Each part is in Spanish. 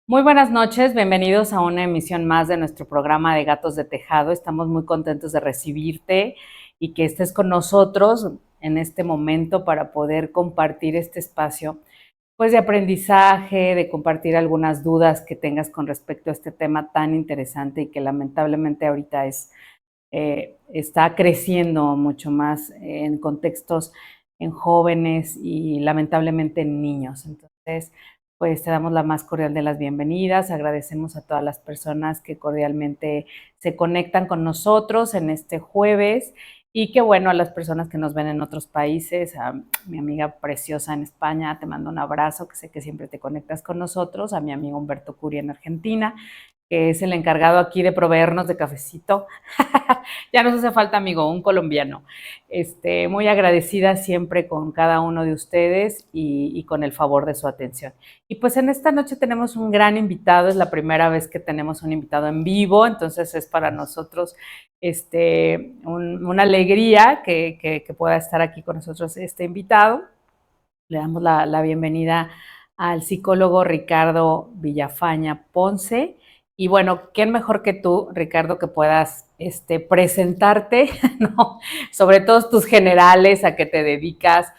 Muy buenas noches, bienvenidos a una emisión más de nuestro programa de Gatos de Tejado. Estamos muy contentos de recibirte y que estés con nosotros en este momento para poder compartir este espacio, pues de aprendizaje, de compartir algunas dudas que tengas con respecto a este tema tan interesante y que lamentablemente ahorita está creciendo mucho más en contextos en jóvenes y lamentablemente en niños. Entonces, pues te damos la más cordial de las bienvenidas, agradecemos a todas las personas que cordialmente se conectan con nosotros en este jueves y que bueno, a las personas que nos ven en otros países, a mi amiga preciosa en España, te mando un abrazo, que sé que siempre te conectas con nosotros, a mi amigo Humberto Curia en Argentina, que es el encargado aquí de proveernos de cafecito. Ya nos hace falta, amigo, un colombiano. Muy agradecida siempre con cada uno de ustedes y con el favor de su atención. Y pues en esta noche tenemos un gran invitado, es la primera vez que tenemos un invitado en vivo, entonces es para nosotros una alegría que pueda estar aquí con nosotros este invitado. Le damos la bienvenida al psicólogo Ricardo Villafaña Ponce. Y bueno, ¿quién mejor que tú, Ricardo, que puedas presentarte, ¿no? Sobre todos tus generales, a qué te dedicas,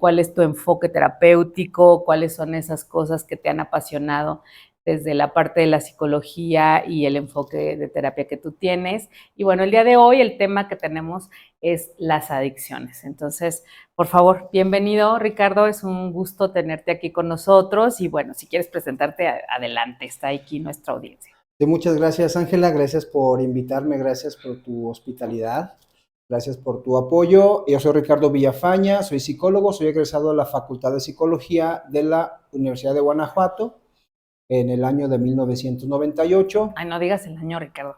cuál es tu enfoque terapéutico, cuáles son esas cosas que te han apasionado desde la parte de la psicología y el enfoque de terapia que tú tienes. Y bueno, el día de hoy el tema que tenemos es las adicciones. Entonces, por favor, bienvenido, Ricardo. Es un gusto tenerte aquí con nosotros. Y bueno, si quieres presentarte, adelante, está aquí nuestra audiencia. Sí, muchas gracias, Ángela. Gracias por invitarme, gracias por tu hospitalidad, gracias por tu apoyo. Yo soy Ricardo Villafaña, soy psicólogo, soy egresado de la Facultad de Psicología de la Universidad de Guanajuato en el año de 1998. Ay, no digas el año, Ricardo.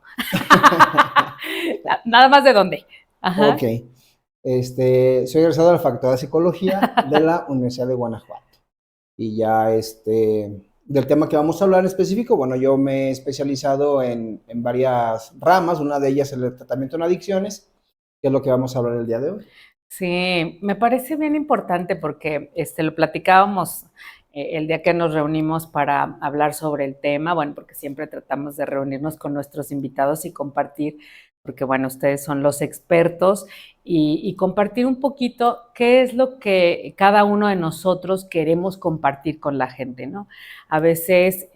Nada más de dónde. Ajá. Ok. Soy egresado de la Facultad de Psicología de la Universidad de Guanajuato. Y ya del tema que vamos a hablar en específico, bueno, yo me he especializado en varias ramas, una de ellas es el tratamiento en adicciones, que es lo que vamos a hablar el día de hoy. Sí, me parece bien importante porque lo platicábamos el día que nos reunimos para hablar sobre el tema, bueno, porque siempre tratamos de reunirnos con nuestros invitados y compartir, porque bueno, ustedes son los expertos y compartir un poquito qué es lo que cada uno de nosotros queremos compartir con la gente, ¿no? A veces,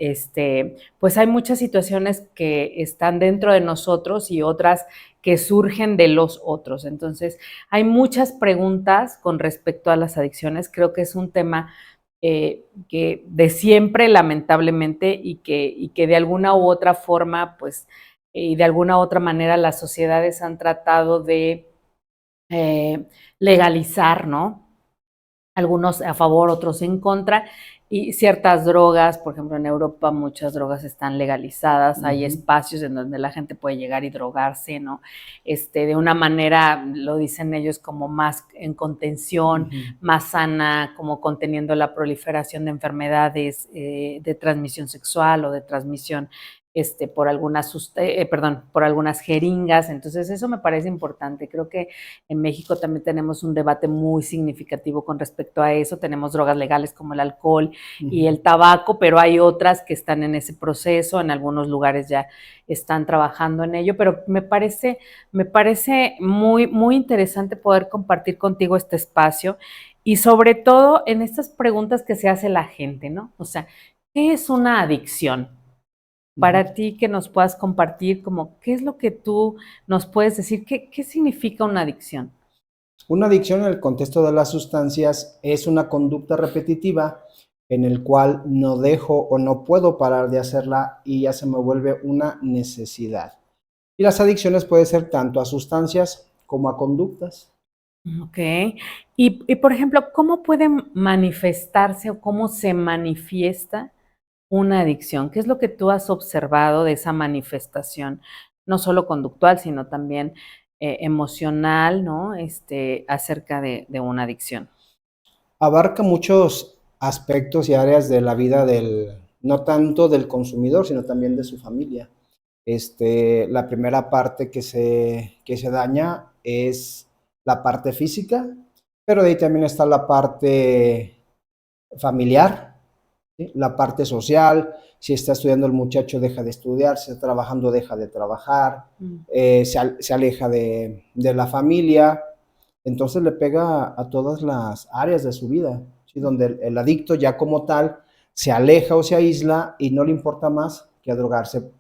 pues hay muchas situaciones que están dentro de nosotros y otras que surgen de los otros. Entonces, hay muchas preguntas con respecto a las adicciones. Creo que es un tema que de siempre, lamentablemente, y que de alguna u otra forma, pues, y de alguna u otra manera las sociedades han tratado de legalizar, ¿no? Algunos a favor, otros en contra, y ciertas drogas, por ejemplo, en Europa muchas drogas están legalizadas, hay espacios en donde la gente puede llegar y drogarse, ¿no? De una manera, lo dicen ellos, como más en contención, más sana, como conteniendo la proliferación de enfermedades de transmisión sexual o de transmisión por algunas jeringas. Entonces, eso me parece importante. Creo que en México también tenemos un debate muy significativo con respecto a eso. Tenemos drogas legales como el alcohol y el tabaco, pero hay otras que están en ese proceso. En algunos lugares ya están trabajando en ello, pero me parece muy, muy interesante poder compartir contigo este espacio y sobre todo en estas preguntas que se hace la gente, ¿no? O sea, ¿qué es una adicción? Para ti, que nos puedas compartir, como, ¿qué es lo que tú nos puedes decir? ¿Qué significa una adicción? Una adicción en el contexto de las sustancias es una conducta repetitiva en el cual no dejo o no puedo parar de hacerla y ya se me vuelve una necesidad. Y las adicciones pueden ser tanto a sustancias como a conductas. Ok. Y, por ejemplo, ¿cómo puede manifestarse o cómo se manifiesta una adicción? ¿Qué es lo que tú has observado de esa manifestación? No solo conductual, sino también emocional, ¿no? Acerca de una adicción. Abarca muchos aspectos y áreas de la vida no tanto del consumidor, sino también de su familia. La primera parte que se daña es la parte física, pero de ahí también está la parte familiar, ¿sí? La parte social, si está estudiando el muchacho deja de estudiar, si está trabajando deja de trabajar, se aleja de la familia, entonces le pega a todas las áreas de su vida, ¿sí? Donde el adicto ya como tal se aleja o se aísla y no le importa más que a drogarse.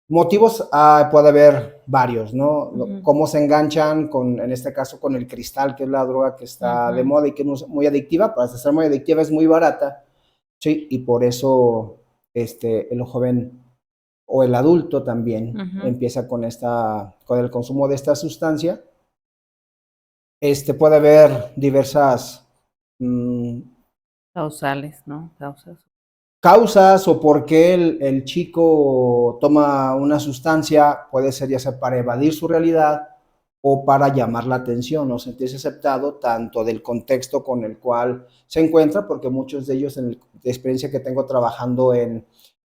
Motivos puede haber varios, ¿no? Cómo se enganchan con, en este caso, con el cristal, que es la droga que está de moda y que es muy adictiva. Para ser muy adictiva es muy barata, ¿sí? Y por eso el joven o el adulto también empieza con el consumo de esta sustancia. Puede haber diversas causales, ¿no? causas o por qué el chico toma una sustancia, puede ser ya sea para evadir su realidad o para llamar la atención o sentirse aceptado tanto del contexto con el cual se encuentra, porque muchos de ellos en la experiencia que tengo trabajando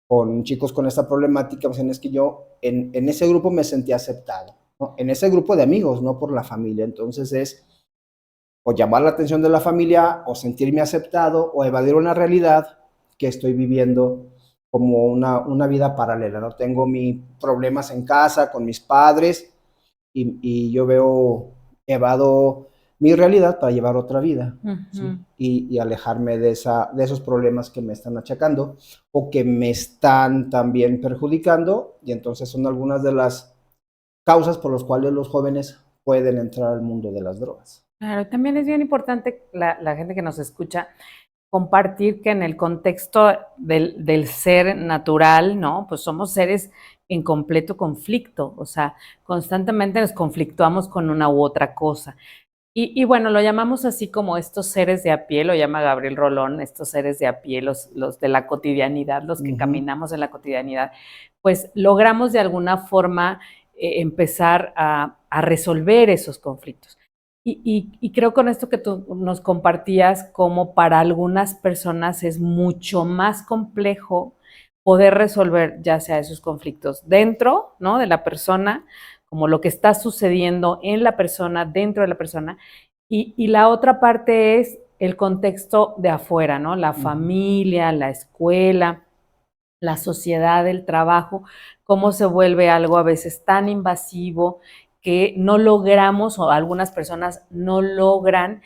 con chicos con esta problemática, pues es que yo en ese grupo me sentí aceptado, ¿no? En ese grupo de amigos, no por la familia. Entonces es o llamar la atención de la familia, o sentirme aceptado, o evadir una realidad que estoy viviendo como una vida paralela, ¿no? Tengo mis problemas en casa con mis padres y yo evado mi realidad para llevar otra vida, ¿sí? Y alejarme de esos problemas que me están achacando o que me están también perjudicando, y entonces son algunas de las causas por las cuales los jóvenes pueden entrar al mundo de las drogas. Claro, también es bien importante la gente que nos escucha compartir que en el contexto del ser natural, ¿no? Pues somos seres en completo conflicto, o sea, constantemente nos conflictuamos con una u otra cosa. Y bueno, lo llamamos así como estos seres de a pie, lo llama Gabriel Rolón, estos seres de a pie, los de la cotidianidad, los que caminamos en la cotidianidad, pues logramos de alguna forma empezar a resolver esos conflictos. Y creo con esto que tú nos compartías, como para algunas personas es mucho más complejo poder resolver ya sea esos conflictos dentro, ¿no?, de la persona, como lo que está sucediendo en la persona, dentro de la persona, y la otra parte es el contexto de afuera, ¿no? La familia, la escuela, la sociedad, el trabajo, cómo se vuelve algo a veces tan invasivo que no logramos, o algunas personas no logran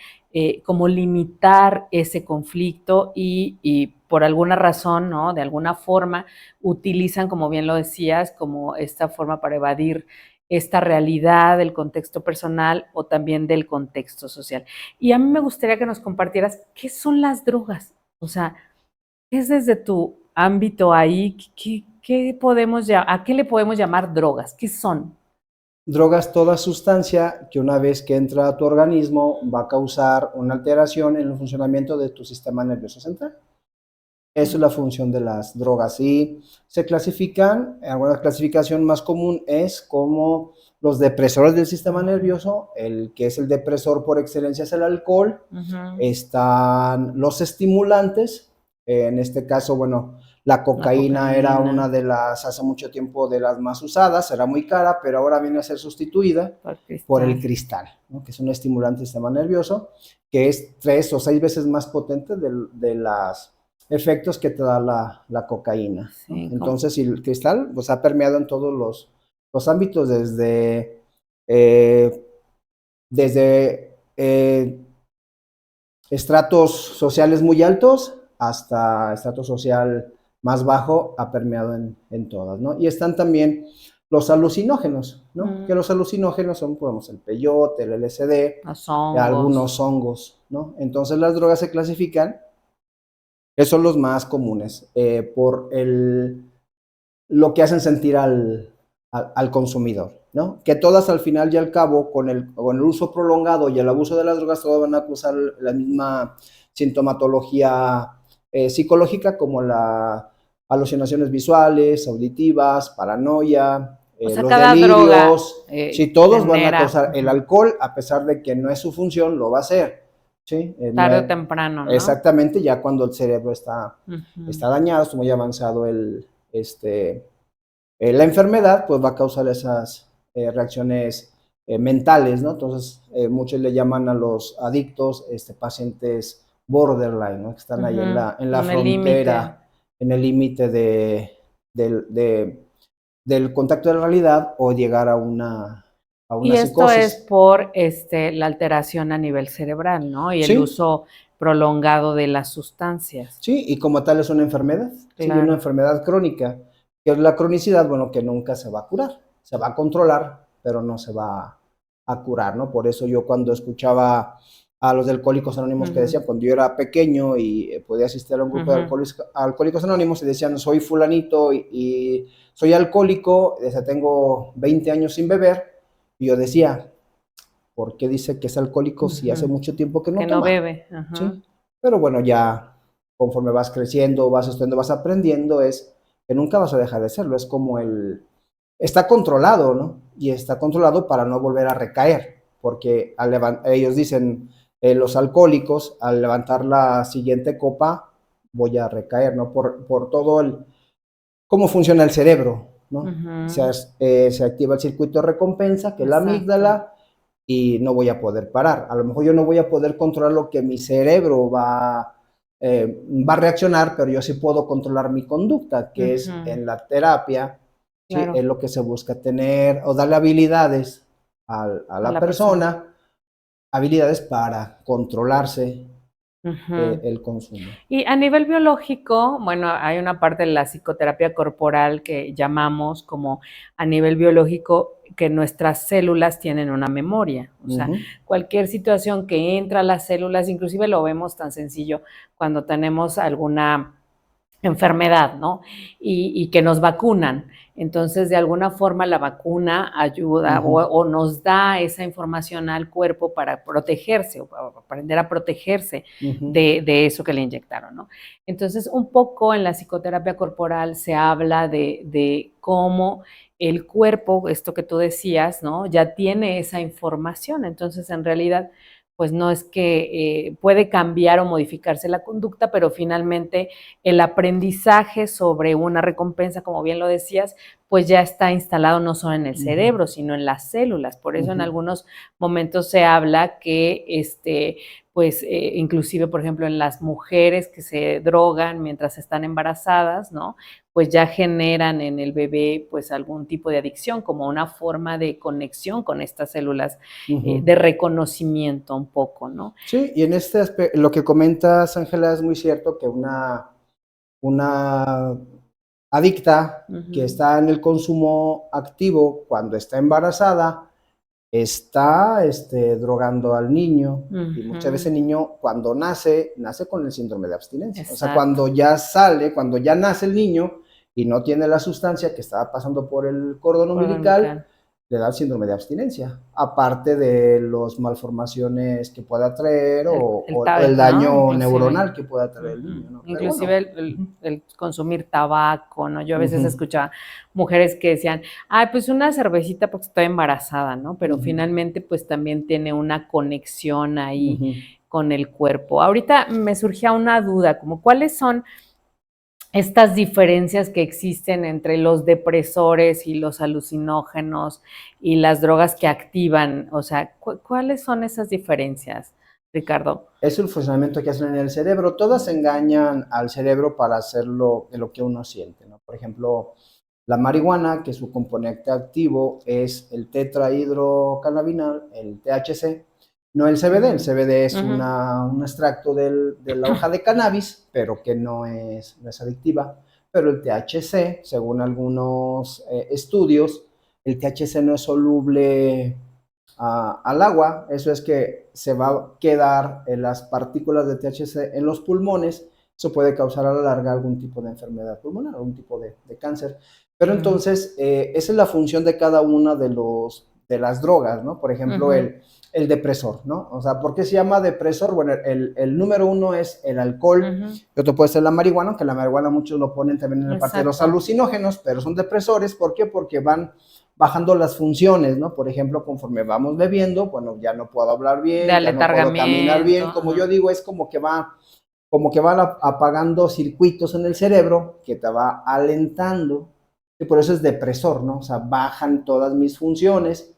como limitar ese conflicto y por alguna razón, ¿no?, de alguna forma utilizan, como bien lo decías, como esta forma para evadir esta realidad del contexto personal o también del contexto social. Y a mí me gustaría que nos compartieras qué son las drogas, o sea, ¿qué es desde tu ámbito ahí? ¿A qué le podemos llamar drogas? ¿Qué son? Drogas, toda sustancia que una vez que entra a tu organismo va a causar una alteración en el funcionamiento de tu sistema nervioso central. Eso es la función de las drogas y se clasifican, una clasificación más común es como los depresores del sistema nervioso, el que es el depresor por excelencia es el alcohol, están los estimulantes, en este caso, bueno, la cocaína era una de las, hace mucho tiempo, de las más usadas, era muy cara, pero ahora viene a ser sustituida por el cristal, ¿no?, que es un estimulante del sistema nervioso, que es 3 o 6 veces más potente de las efectos que te da la cocaína, ¿no? Sí, entonces, el cristal pues, ha permeado en todos los ámbitos, desde estratos sociales muy altos hasta estrato social más bajo, ha permeado en todas, ¿no? Y están también los alucinógenos, ¿no? Que los alucinógenos son, pues, el peyote, el LSD, algunos hongos, ¿no? Entonces las drogas se clasifican. Esos son los más comunes, por lo que hacen sentir al consumidor, ¿no? Que todas al final y al cabo, con el uso prolongado y el abuso de las drogas, todas van a causar la misma sintomatología psicológica, como las alucinaciones visuales, auditivas, paranoia, o sea, los cada delirios. Droga, sí, todos van a causar. El alcohol, a pesar de que no es su función, lo va a hacer. Sí, tarde o temprano, ¿no? Exactamente, ya cuando el cerebro está dañado, está muy avanzado la enfermedad, pues va a causar esas reacciones mentales, ¿no? Entonces, muchos le llaman a los adictos pacientes borderline, ¿no? Que están ahí en la En el límite. frontera, en el límite del contacto de la realidad o llegar a una Y esto es psicosis. por la alteración a nivel cerebral, ¿no? Y el Sí, uso prolongado de las sustancias. sí, y como tal es una enfermedad, sí, una Claro. enfermedad crónica, que es la cronicidad, bueno, que nunca se va a curar, se va a controlar, pero no se va a curar, ¿no? Por eso yo cuando escuchaba a los de Alcohólicos Anónimos que decían, cuando yo era pequeño y podía asistir a un grupo de Alcohólicos Anónimos y decían, soy fulanito y soy alcohólico, desde tengo 20 años sin beber, y yo decía, ¿por qué dice que es alcohólico si hace mucho tiempo que no Que no toma? bebe. ¿Sí? Pero bueno, ya conforme vas creciendo, vas estudiando, vas aprendiendo, es que nunca vas a dejar de serlo. Es como está controlado, ¿no? Y está controlado para no volver a recaer, porque ellos dicen, los alcohólicos, al levantar la siguiente copa, voy a recaer, ¿no? Por todo cómo funciona el cerebro, ¿no? Se activa el circuito de recompensa, que es la amígdala, y no voy a poder parar. A lo mejor yo no voy a poder controlar lo que mi cerebro va a reaccionar, pero yo sí puedo controlar mi conducta, que es en la terapia, ¿sí? Claro. Es lo que se busca tener o darle habilidades a la persona, habilidades para controlarse el consumo. Y a nivel biológico, bueno, hay una parte de la psicoterapia corporal que llamamos como a nivel biológico que nuestras células tienen una memoria. O sea, cualquier situación que entra a las células, inclusive lo vemos tan sencillo cuando tenemos alguna enfermedad, ¿no? Y que nos vacunan. Entonces, de alguna forma, la vacuna ayuda o nos da esa información al cuerpo para protegerse o para aprender a protegerse de eso que le inyectaron, ¿no? Entonces, un poco en la psicoterapia corporal se habla de cómo el cuerpo, esto que tú decías, ¿no? Ya tiene esa información. Entonces, en realidad, pues no es que puede cambiar o modificarse la conducta, pero finalmente el aprendizaje sobre una recompensa, como bien lo decías, pues ya está instalado no solo en el cerebro, sino en las células. Por eso en algunos momentos se habla que pues inclusive, por ejemplo, en las mujeres que se drogan mientras están embarazadas, ¿no? Pues ya generan en el bebé pues algún tipo de adicción, como una forma de conexión con estas células de reconocimiento un poco, ¿no? Sí, y en este aspecto, lo que comentas, Ángela, es muy cierto que una adicta que está en el consumo activo cuando está embarazada, está drogando al niño, y muchas veces el niño cuando nace con el síndrome de abstinencia. O sea, cuando ya nace el niño y no tiene la sustancia que estaba pasando por el cordón umbilical, le da el síndrome de abstinencia, aparte de las malformaciones que pueda traer o el daño neuronal que pueda traer el niño, ¿no? Inclusive el consumir tabaco, ¿no? Yo a veces escuchaba mujeres que decían, ay, pues una cervecita porque estoy embarazada, ¿no? Pero finalmente pues también tiene una conexión ahí con el cuerpo. Ahorita me surgía una duda, como cuáles son estas diferencias que existen entre los depresores y los alucinógenos y las drogas que activan, o sea, ¿cuáles son esas diferencias, Ricardo? Es el funcionamiento que hacen en el cerebro. Todas engañan al cerebro para hacerlo de lo que uno siente, ¿no? Por ejemplo, la marihuana, que su componente activo es el tetrahidrocannabinol, el THC, no el CBD. El CBD es un extracto de la hoja de cannabis, pero que no es adictiva. Pero el THC, según algunos estudios, el THC no es soluble al agua. Eso es que se va a quedar en las partículas de THC en los pulmones. Eso puede causar a la larga algún tipo de enfermedad pulmonar, algún tipo de cáncer. Pero entonces, esa es la función de cada una de las drogas, ¿no? Por ejemplo, el depresor, ¿no? O sea, ¿por qué se llama depresor? Bueno, el número uno es el alcohol, y otro puede ser la marihuana, aunque la marihuana muchos lo ponen también en la parte de los alucinógenos, pero son depresores. ¿Por qué? Porque van bajando las funciones, ¿no? Por ejemplo, conforme vamos bebiendo, bueno, ya no puedo hablar bien, ya no puedo caminar bien, como yo digo, es como que van apagando circuitos en el cerebro que te va alentando, y por eso es depresor, ¿no? O sea, bajan todas mis funciones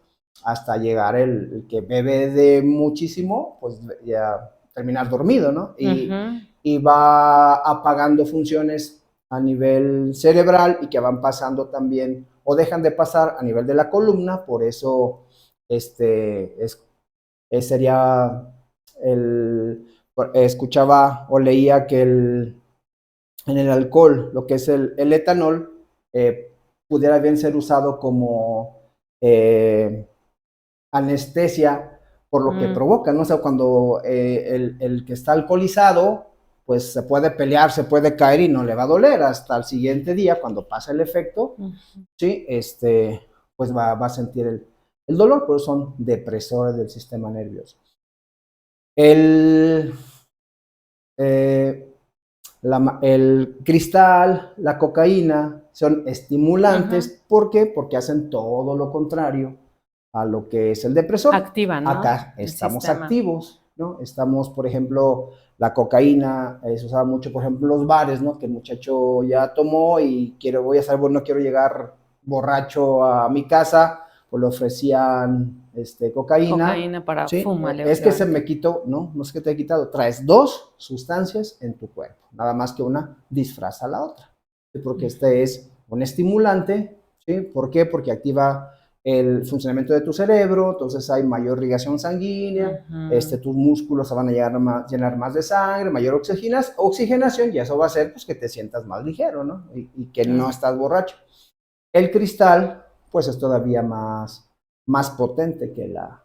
hasta llegar el que bebe de muchísimo, pues ya terminar dormido, ¿no? Ujú. Y va apagando funciones a nivel cerebral y que van pasando también o dejan de pasar a nivel de la columna, por eso sería escuchaba o leía que en el alcohol, lo que es el etanol, pudiera bien ser usado como eh, anestesia por lo que provoca, ¿no? O sea, cuando el que está alcoholizado, pues se puede pelear, se puede caer y no le va a doler hasta el siguiente día, cuando pasa el efecto, ¿sí? Pues va a sentir el dolor, pero son depresores del sistema nervioso. El, eh, el cristal, la cocaína, son estimulantes. ¿Por qué? Porque hacen todo lo contrario a lo que es el depresor. Activa, ¿no? Acá El estamos sistema. activos, ¿no? Estamos, por ejemplo, la cocaína, se usaba mucho, por ejemplo, en los bares, ¿no? Que el muchacho ya tomó y voy a saber, bueno, no quiero llegar borracho a mi casa, pues le ofrecían cocaína. Cocaína para Sí, fumar. es que se me quitó, no, no es que te he quitado, traes dos sustancias en tu cuerpo, nada más que una disfraza a la otra, porque este es un estimulante, ¿sí? ¿Por qué? Porque activa el funcionamiento de tu cerebro, entonces hay mayor irrigación sanguínea, tus músculos se van a llenar más de sangre, mayor oxigenación, y eso va a hacer pues, que te sientas más ligero, ¿no? Y que no estás borracho. El cristal, pues es todavía más potente que la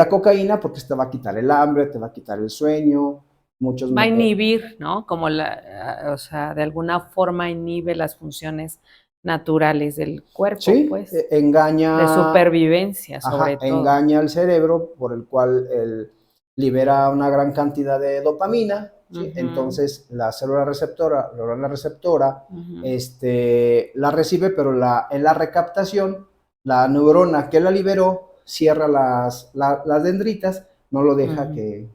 cocaína, porque te va a quitar el hambre, te va a quitar el sueño. Va a inhibir, ¿no? Como o sea, de alguna forma inhibe las funciones naturales del cuerpo, sí, pues. engaña. De supervivencia, sobre todo. Engaña al cerebro, por el cual libera una gran cantidad de dopamina. ¿Sí? Entonces la célula receptora, la recibe, pero en la recaptación, la neurona que la liberó cierra las dendritas, no lo deja que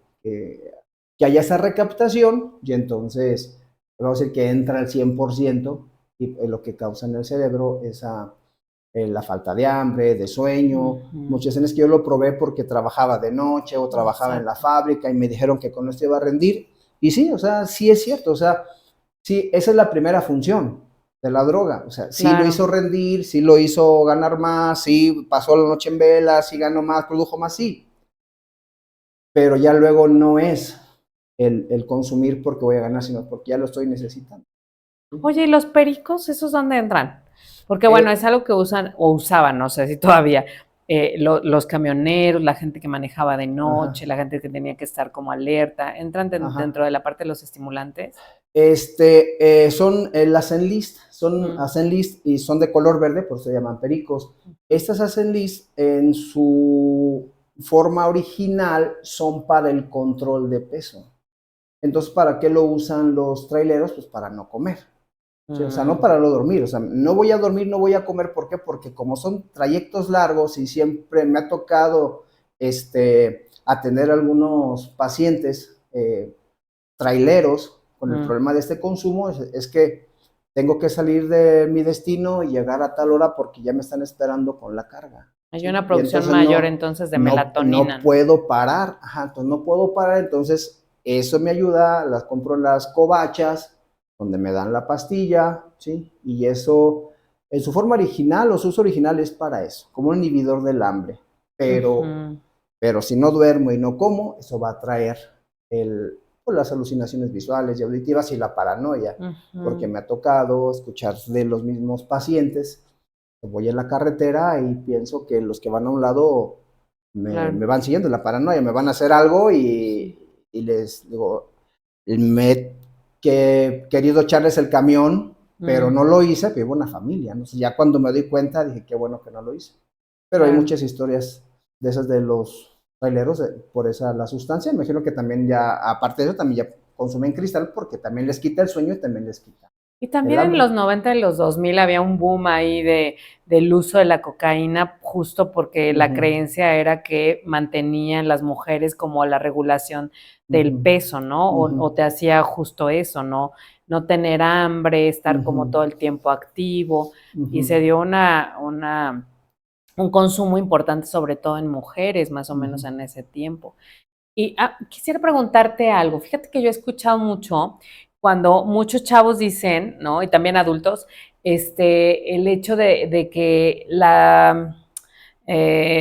haya esa recaptación, y entonces vamos a decir que entra al 100%, y lo que causa en el cerebro esa la falta de hambre, de sueño. Muchas veces que yo lo probé porque trabajaba de noche o trabajaba en la fábrica y me dijeron que con esto iba a rendir. Y sí, o sea, sí es cierto, o sea, sí, esa es la primera función de la droga. O sea, sí lo hizo rendir, sí lo hizo ganar más, sí pasó la noche en vela, sí ganó más, produjo más, sí. Pero ya luego no es el consumir porque voy a ganar, sino porque ya lo estoy necesitando. Oye, ¿y los pericos, esos dónde entran? Porque bueno, es algo que usan o usaban, no sé si todavía, los camioneros, la gente que manejaba de noche, la gente que tenía que estar como alerta, ¿entran dentro de la parte de los estimulantes? Son las Enlist, Enlist y son de color verde, por eso se llaman pericos. Estas Enlist en su forma original son para el control de peso. Entonces, ¿para qué lo usan los traileros? Pues para no comer. ¿Sí? O sea, no para no dormir. O sea, no voy a dormir, no voy a comer. ¿Por qué? Porque como son trayectos largos y siempre me ha tocado atender a algunos pacientes traileros con el problema de este consumo, es que tengo que salir de mi destino y llegar a tal hora porque ya me están esperando con la carga. Hay una producción mayor entonces de melatonina. No puedo parar, entonces no puedo parar, entonces eso me ayuda, las compro en las covachas, donde me dan la pastilla, ¿sí? Y eso, en su forma original o su uso original es para eso, como un inhibidor del hambre. Pero si no duermo y no como, eso va a traer las alucinaciones visuales y auditivas y la paranoia, porque me ha tocado escuchar de los mismos pacientes. Voy en la carretera y pienso que los que van a un lado me van siguiendo, la paranoia, me van a hacer algo y les digo, me he querido echarles el camión, pero no lo hice, vivo una familia, ¿no? Ya cuando me doy cuenta dije, qué bueno que no lo hice. Pero hay muchas historias de esas de los traileros por la sustancia. Me imagino que también ya, aparte de eso, también ya consumen cristal porque también les quita el sueño y también les quita. Y también en los 90 y los 2000 había un boom ahí del uso de la cocaína, justo porque la creencia era que mantenían las mujeres como la regulación del peso, ¿no? O te hacía justo eso, ¿no? No tener hambre, estar como todo el tiempo activo. Y se dio un consumo importante, sobre todo en mujeres, más o menos en ese tiempo. Y quisiera preguntarte algo. Fíjate que yo he escuchado mucho cuando muchos chavos dicen, ¿no? Y también adultos, el hecho de que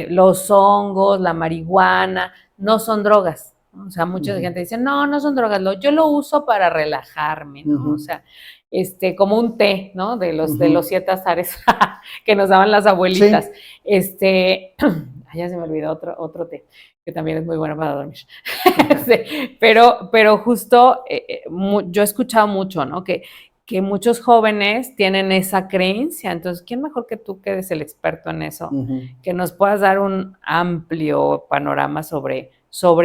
los hongos, la marihuana, no son drogas. ¿No? O sea, mucha gente dice, no, no son drogas, yo lo uso para relajarme, ¿no? O sea, como un té, ¿no? De los 7 azares que nos daban las abuelitas. Sí. Ya se me olvidó otro té, que también es muy bueno para dormir. Sí, pero justo yo he escuchado mucho, ¿no? Que muchos jóvenes tienen esa creencia. Entonces, ¿quién mejor que tú, que eres el experto en eso, que nos puedas dar un amplio panorama sobre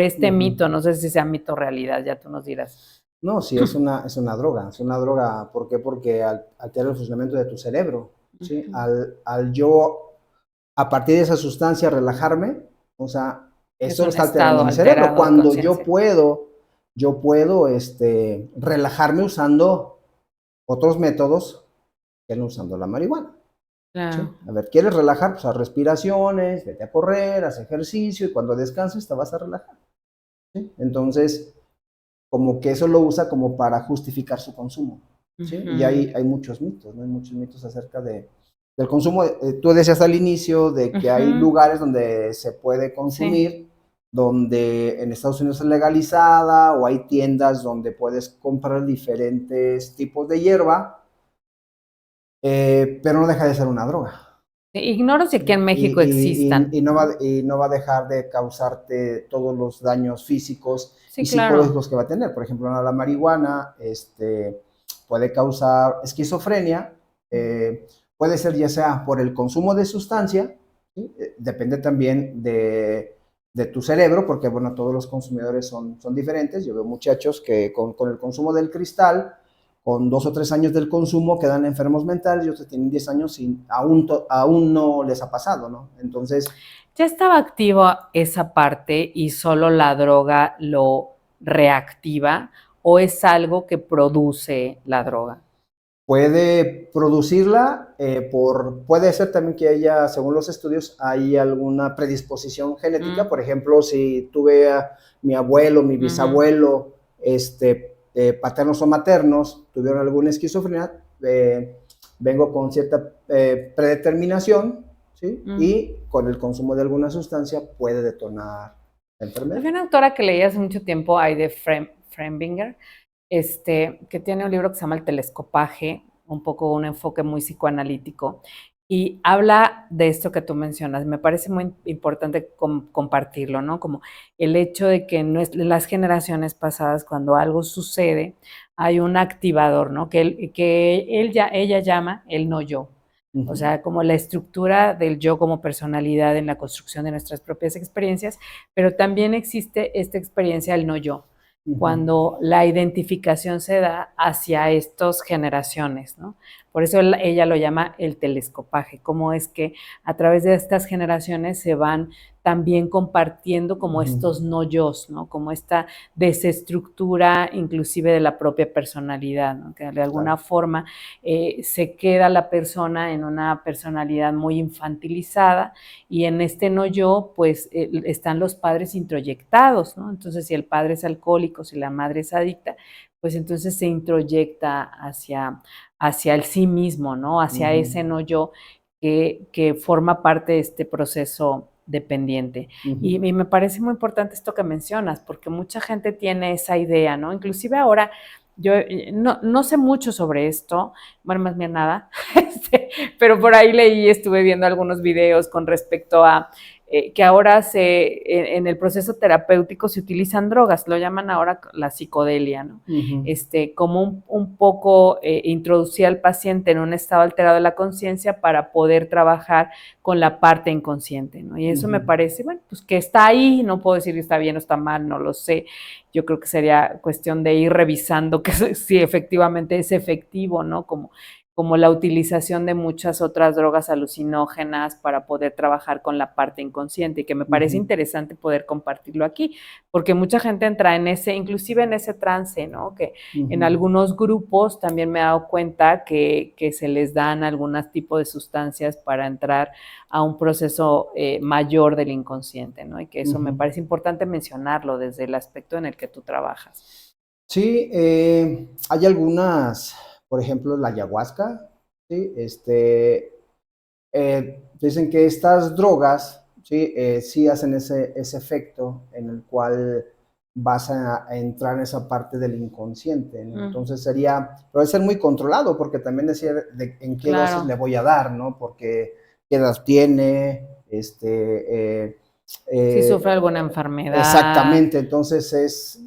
este mito? No sé si sea mito o realidad, ya tú nos dirás. No, sí, es una droga. ¿Por qué? Porque altera el funcionamiento de tu cerebro, ¿sí? Al yo, a partir de esa sustancia, relajarme, o sea, eso está alterando mi cerebro. Cuando yo puedo relajarme usando otros métodos que no usando la marihuana. Claro. ¿Sí? A ver, ¿quieres relajar? Pues haz respiraciones, vete a correr, haz ejercicio y cuando descanses te vas a relajar. ¿Sí? Entonces, como que eso lo usa como para justificar su consumo. ¿Sí? Y hay muchos mitos, ¿no? Hay muchos mitos acerca del consumo. Tú decías al inicio de que hay lugares donde se puede consumir, sí, donde en Estados Unidos es legalizada, o hay tiendas donde puedes comprar diferentes tipos de hierba, pero no deja de ser una droga. Ignoro si aquí en México existan. Y no va a dejar de causarte todos los daños físicos y claro, psicológicos que va a tener. Por ejemplo, la marihuana puede causar esquizofrenia, puede ser ya sea por el consumo de sustancia, ¿sí? Depende también de tu cerebro, porque bueno, todos los consumidores son diferentes. Yo veo muchachos que con el consumo del cristal, con 2 o 3 años del consumo, quedan enfermos mentales, y otros tienen 10 años y aún no les ha pasado, ¿no? Entonces... ¿Ya estaba activa esa parte y solo la droga lo reactiva, o es algo que produce la droga? Puede producirla, puede ser también que haya, según los estudios, hay alguna predisposición genética. Por ejemplo, si tuve a mi abuelo, mi bisabuelo, paternos o maternos, tuvieron alguna esquizofrenia, vengo con cierta predeterminación, ¿sí? Y con el consumo de alguna sustancia puede detonar la enfermedad. Había una autora que leí hace mucho tiempo, Heidi Frembinger, que tiene un libro que se llama El telescopaje, un poco un enfoque muy psicoanalítico, y habla de esto que tú mencionas. Me parece muy importante compartirlo, ¿no? Como el hecho de que en las generaciones pasadas, cuando algo sucede, hay un activador, ¿no? Que ella llama el no yo. O sea, como la estructura del yo como personalidad en la construcción de nuestras propias experiencias, pero también existe esta experiencia del no yo, cuando la identificación se da hacia estas generaciones, ¿no? Por eso ella lo llama el telescopaje, cómo es que a través de estas generaciones se van también compartiendo como estos no yos, ¿no? Como esta desestructura inclusive de la propia personalidad, ¿no? Que de alguna forma se queda la persona en una personalidad muy infantilizada, y en este no yo pues están los padres introyectados, ¿no? Entonces, si el padre es alcohólico, si la madre es adicta, pues entonces se introyecta hacia el sí mismo, ¿no? Hacia ese no yo que forma parte de este proceso dependiente. Y me parece muy importante esto que mencionas, porque mucha gente tiene esa idea, ¿no? Inclusive ahora, yo no sé mucho sobre esto, bueno, más bien nada, pero por ahí leí, estuve viendo algunos videos con respecto a que ahora en el proceso terapéutico se utilizan drogas, lo llaman ahora la psicodelia, ¿no? Como un poco introducir al paciente en un estado alterado de la conciencia para poder trabajar con la parte inconsciente, ¿no? Y eso me parece, bueno, pues que está ahí, no puedo decir que está bien o está mal, no lo sé. Yo creo que sería cuestión de ir revisando que si efectivamente es efectivo, ¿no? Como como la utilización de muchas otras drogas alucinógenas para poder trabajar con la parte inconsciente, y que me parece interesante poder compartirlo aquí, porque mucha gente entra en ese, inclusive en ese trance, ¿no? Que en algunos grupos también me he dado cuenta que se les dan algunos tipos de sustancias para entrar a un proceso mayor del inconsciente, ¿no? Y que eso me parece importante mencionarlo desde el aspecto en el que tú trabajas. Sí, hay algunas, por ejemplo, la ayahuasca, ¿sí? Dicen que estas drogas, ¿sí? Sí hacen ese efecto en el cual vas a entrar en esa parte del inconsciente, ¿no? Entonces pero debe ser muy controlado, porque también decía en qué dosis le voy a dar, ¿no? Porque qué edad tiene, Si sufre alguna enfermedad. Exactamente, entonces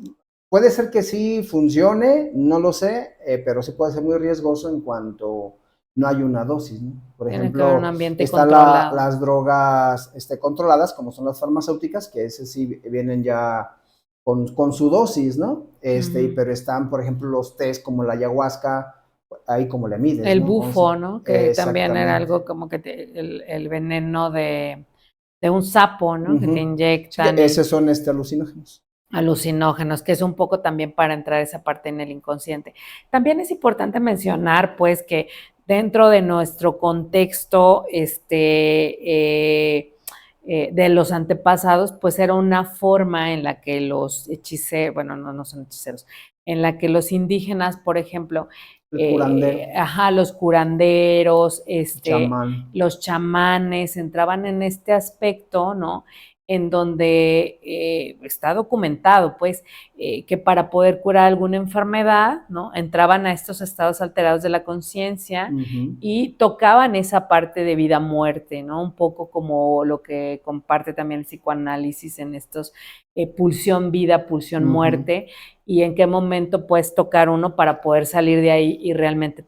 puede ser que sí funcione, no lo sé, pero sí puede ser muy riesgoso en cuanto no hay una dosis, ¿no? Por ejemplo, un ambiente están controlado. las drogas controladas, como son las farmacéuticas, que ese sí vienen ya con su dosis, ¿no? Pero están, por ejemplo, los tés como la ayahuasca, ahí como le mides, El ¿no? bufo, ¿no? Que también era algo como que el veneno de un sapo, ¿no? Que te inyectan. Sí, esos son alucinógenos. Alucinógenos, que es un poco también para entrar esa parte en el inconsciente. También es importante mencionar, pues, que dentro de nuestro contexto, de los antepasados, pues era una forma en la que los hechiceros, bueno, no son hechiceros, en la que los indígenas, por ejemplo, los curanderos, chamán. los chamanes entraban en este aspecto, ¿no? En donde está documentado, pues, que para poder curar alguna enfermedad, ¿no? Entraban a estos estados alterados de la conciencia y tocaban esa parte de vida-muerte, ¿no? Un poco como lo que comparte también el psicoanálisis en estos pulsión vida, pulsión muerte, y en qué momento puedes tocar uno para poder salir de ahí y realmente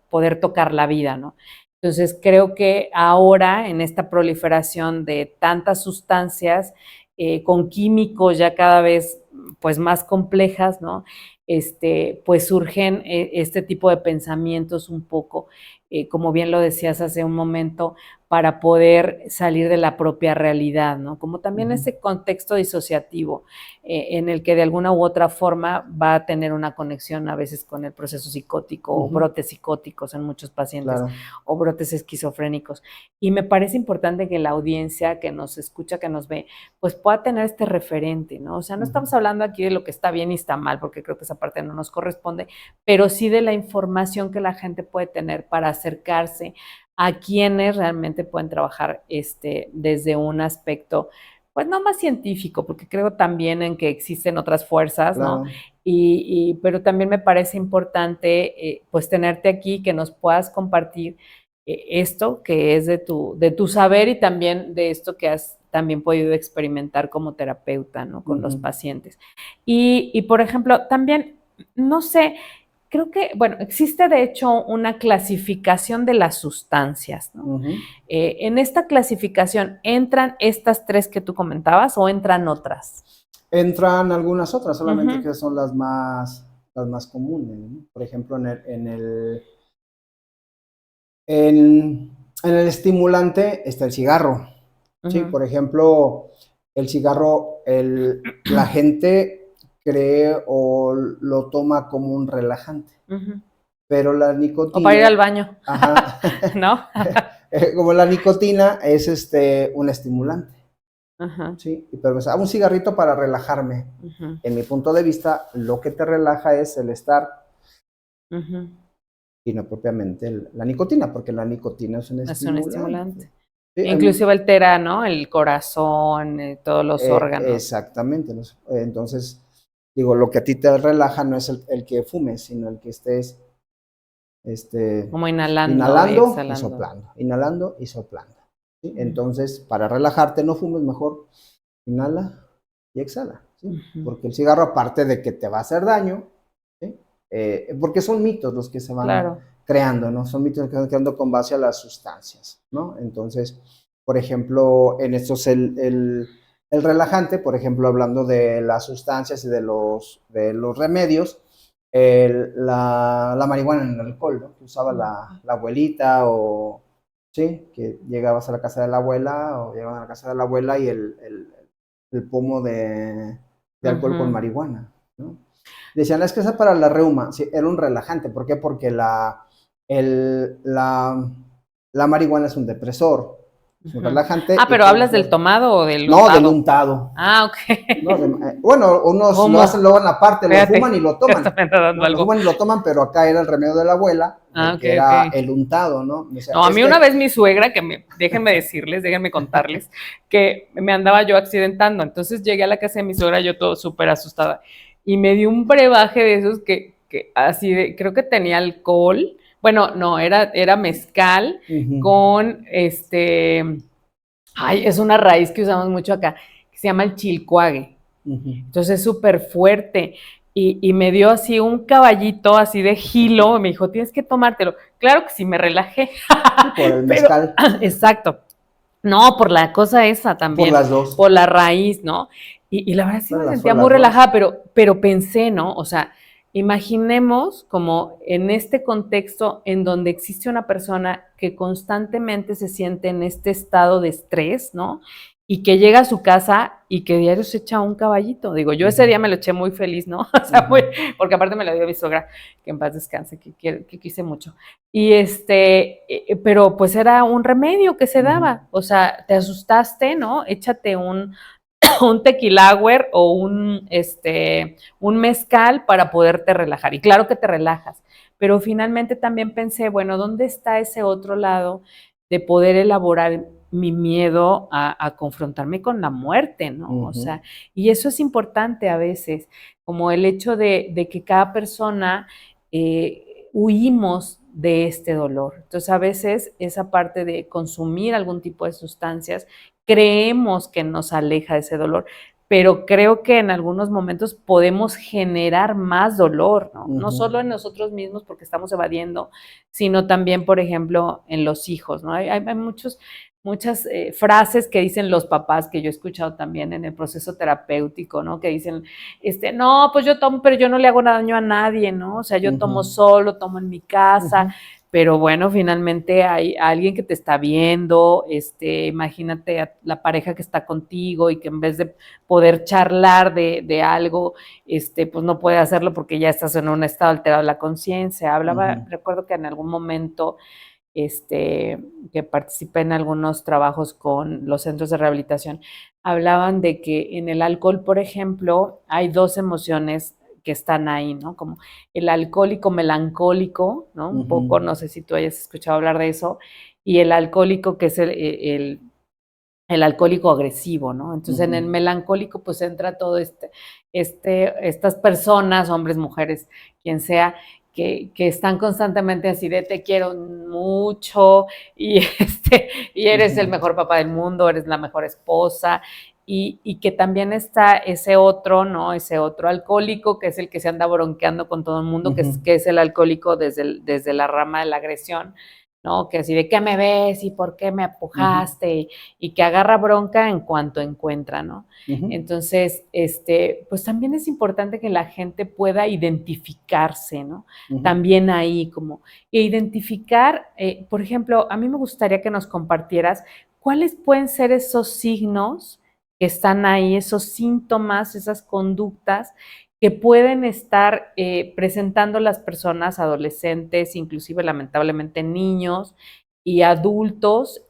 poder tocar la vida, ¿no? Entonces, creo que ahora, en esta proliferación de tantas sustancias, con químicos ya cada vez pues más complejas, ¿no? Pues surgen este tipo de pensamientos un poco, como bien lo decías hace un momento, para poder salir de la propia realidad, ¿no? Como también ese contexto disociativo en el que de alguna u otra forma va a tener una conexión a veces con el proceso psicótico o brotes psicóticos en muchos pacientes, o brotes esquizofrénicos. Y me parece importante que la audiencia que nos escucha, que nos ve, pues pueda tener este referente, ¿no? O sea, no estamos hablando aquí de lo que está bien y está mal, porque creo que esa parte no nos corresponde, pero sí de la información que la gente puede tener para acercarse a quienes realmente pueden trabajar desde un aspecto, pues no más científico, porque creo también en que existen otras fuerzas, ¿no? Pero también me parece importante, pues tenerte aquí, que nos puedas compartir esto que es de tu saber y también de esto que has también podido experimentar como terapeuta, ¿no? Con los pacientes. Y, por ejemplo, también, no sé, creo que, bueno, existe de hecho una clasificación de las sustancias, ¿no? En esta clasificación, ¿entran estas tres que tú comentabas o entran otras? Entran algunas otras, solamente que son las más comunes, ¿no? Por ejemplo, en el estimulante está el cigarro. Sí, por ejemplo, el cigarro, la gente cree o lo toma como un relajante, pero la nicotina... O para ir al baño, ¿no? Como la nicotina es un estimulante. Sí, pero un cigarrito para relajarme. En mi punto de vista, lo que te relaja es el estar y no propiamente la nicotina, porque la nicotina es un estimulante. Sí, inclusive altera, ¿no? El corazón, todos los órganos. Exactamente. Entonces, digo, lo que a ti te relaja no es el que fumes, sino el que estés como inhalando y soplando, inhalando y soplando. ¿Sí? Entonces, para relajarte, no fumes, mejor inhala y exhala. ¿Sí? Porque el cigarro, aparte de que te va a hacer daño, ¿sí? Porque son mitos los que se van creando, ¿no? Son mitos que se van creando con base a las sustancias, ¿no? Entonces, por ejemplo, en estos el relajante, por ejemplo, hablando de las sustancias y de los remedios, la marihuana en el alcohol, ¿no? Que usaba la abuelita o, sí, que llegabas a la casa de la abuela o llegaban a la casa de la abuela y el pomo de alcohol con marihuana, ¿no? Decían, es que esa para la reuma, sí, era un relajante. ¿Por qué? Porque la marihuana es un depresor, es un relajante. Pero ¿hablas del tomado o del No, del untado? untado. Ok. No, bueno, unos ¿Cómo? lo hacen luego en la parte, lo Espérate, fuman y lo ya toman. hasta me anda dando ¿No? Lo algo. fuman y lo toman, pero acá era el remedio de la abuela, Ok, que era ok. el untado, ¿no? O sea, No, a mí una vez mi suegra, déjenme contarles, que me andaba yo accidentando. Entonces llegué a la casa de mi suegra, yo todo súper asustada, y me dio un brebaje de esos que así de, creo que tenía alcohol. Bueno, no, era mezcal con es una raíz que usamos mucho acá, que se llama el chilcuague. Entonces es súper fuerte. Y me dio así un caballito así de gilo, me dijo, tienes que tomártelo. Claro que sí, me relajé. por el Pero, mezcal. exacto. No, por la cosa esa también. Por las dos. Por la raíz, ¿no? Y la verdad sí Bueno, me sentía muy relajada, pero pensé, ¿no? O sea, imaginemos como en este contexto en donde existe una persona que constantemente se siente en este estado de estrés, ¿no? Y que llega a su casa y que diario se echa un caballito. Digo, yo ese día me lo eché muy feliz, ¿no? O sea, porque aparte me lo dio mi suegra, que en paz descanse, que quise mucho. Y pero pues era un remedio que se daba. O sea, te asustaste, ¿no? Échate un tequilauer o un mezcal para poderte relajar. Y claro que te relajas. Pero finalmente también pensé, bueno, ¿dónde está ese otro lado de poder elaborar mi miedo a confrontarme con la muerte, ¿no? O sea, y eso es importante a veces, como el hecho de que cada persona huimos de este dolor. Entonces, a veces esa parte de consumir algún tipo de sustancias, creemos que nos aleja de ese dolor, pero creo que en algunos momentos podemos generar más dolor, ¿no? No solo en nosotros mismos porque estamos evadiendo, sino también, por ejemplo, en los hijos, ¿no? Hay muchas frases que dicen los papás que yo he escuchado también en el proceso terapéutico, ¿no? Que dicen, no, pues yo tomo, pero yo no le hago daño a nadie, ¿no? O sea, yo tomo solo, tomo en mi casa, pero bueno, finalmente hay alguien que te está viendo, imagínate a la pareja que está contigo y que en vez de poder charlar de algo, pues no puede hacerlo porque ya estás en un estado alterado de la conciencia. Recuerdo que en algún momento que participé en algunos trabajos con los centros de rehabilitación, hablaban de que en el alcohol, por ejemplo, hay dos emociones que están ahí, ¿no? Como el alcohólico melancólico, ¿no? Un poco, no sé si tú hayas escuchado hablar de eso, y el alcohólico que es el alcohólico agresivo, ¿no? Entonces, en el melancólico, pues entra todo estas personas, hombres, mujeres, quien sea, que están constantemente así de te quiero mucho y, y eres el mejor papá del mundo, eres la mejor esposa, y que también está ese otro, ¿no? Ese otro alcohólico, que es el que se anda bronqueando con todo el mundo, que es el alcohólico desde la rama de la agresión, ¿no? Que así de qué me ves y por qué me apujaste, y que agarra bronca en cuanto encuentra, ¿no? Entonces, pues también es importante que la gente pueda identificarse, ¿no? También ahí como identificar, por ejemplo, a mí me gustaría que nos compartieras cuáles pueden ser esos signos que están ahí, esos síntomas, esas conductas que pueden estar presentando las personas, adolescentes, inclusive lamentablemente niños y adultos,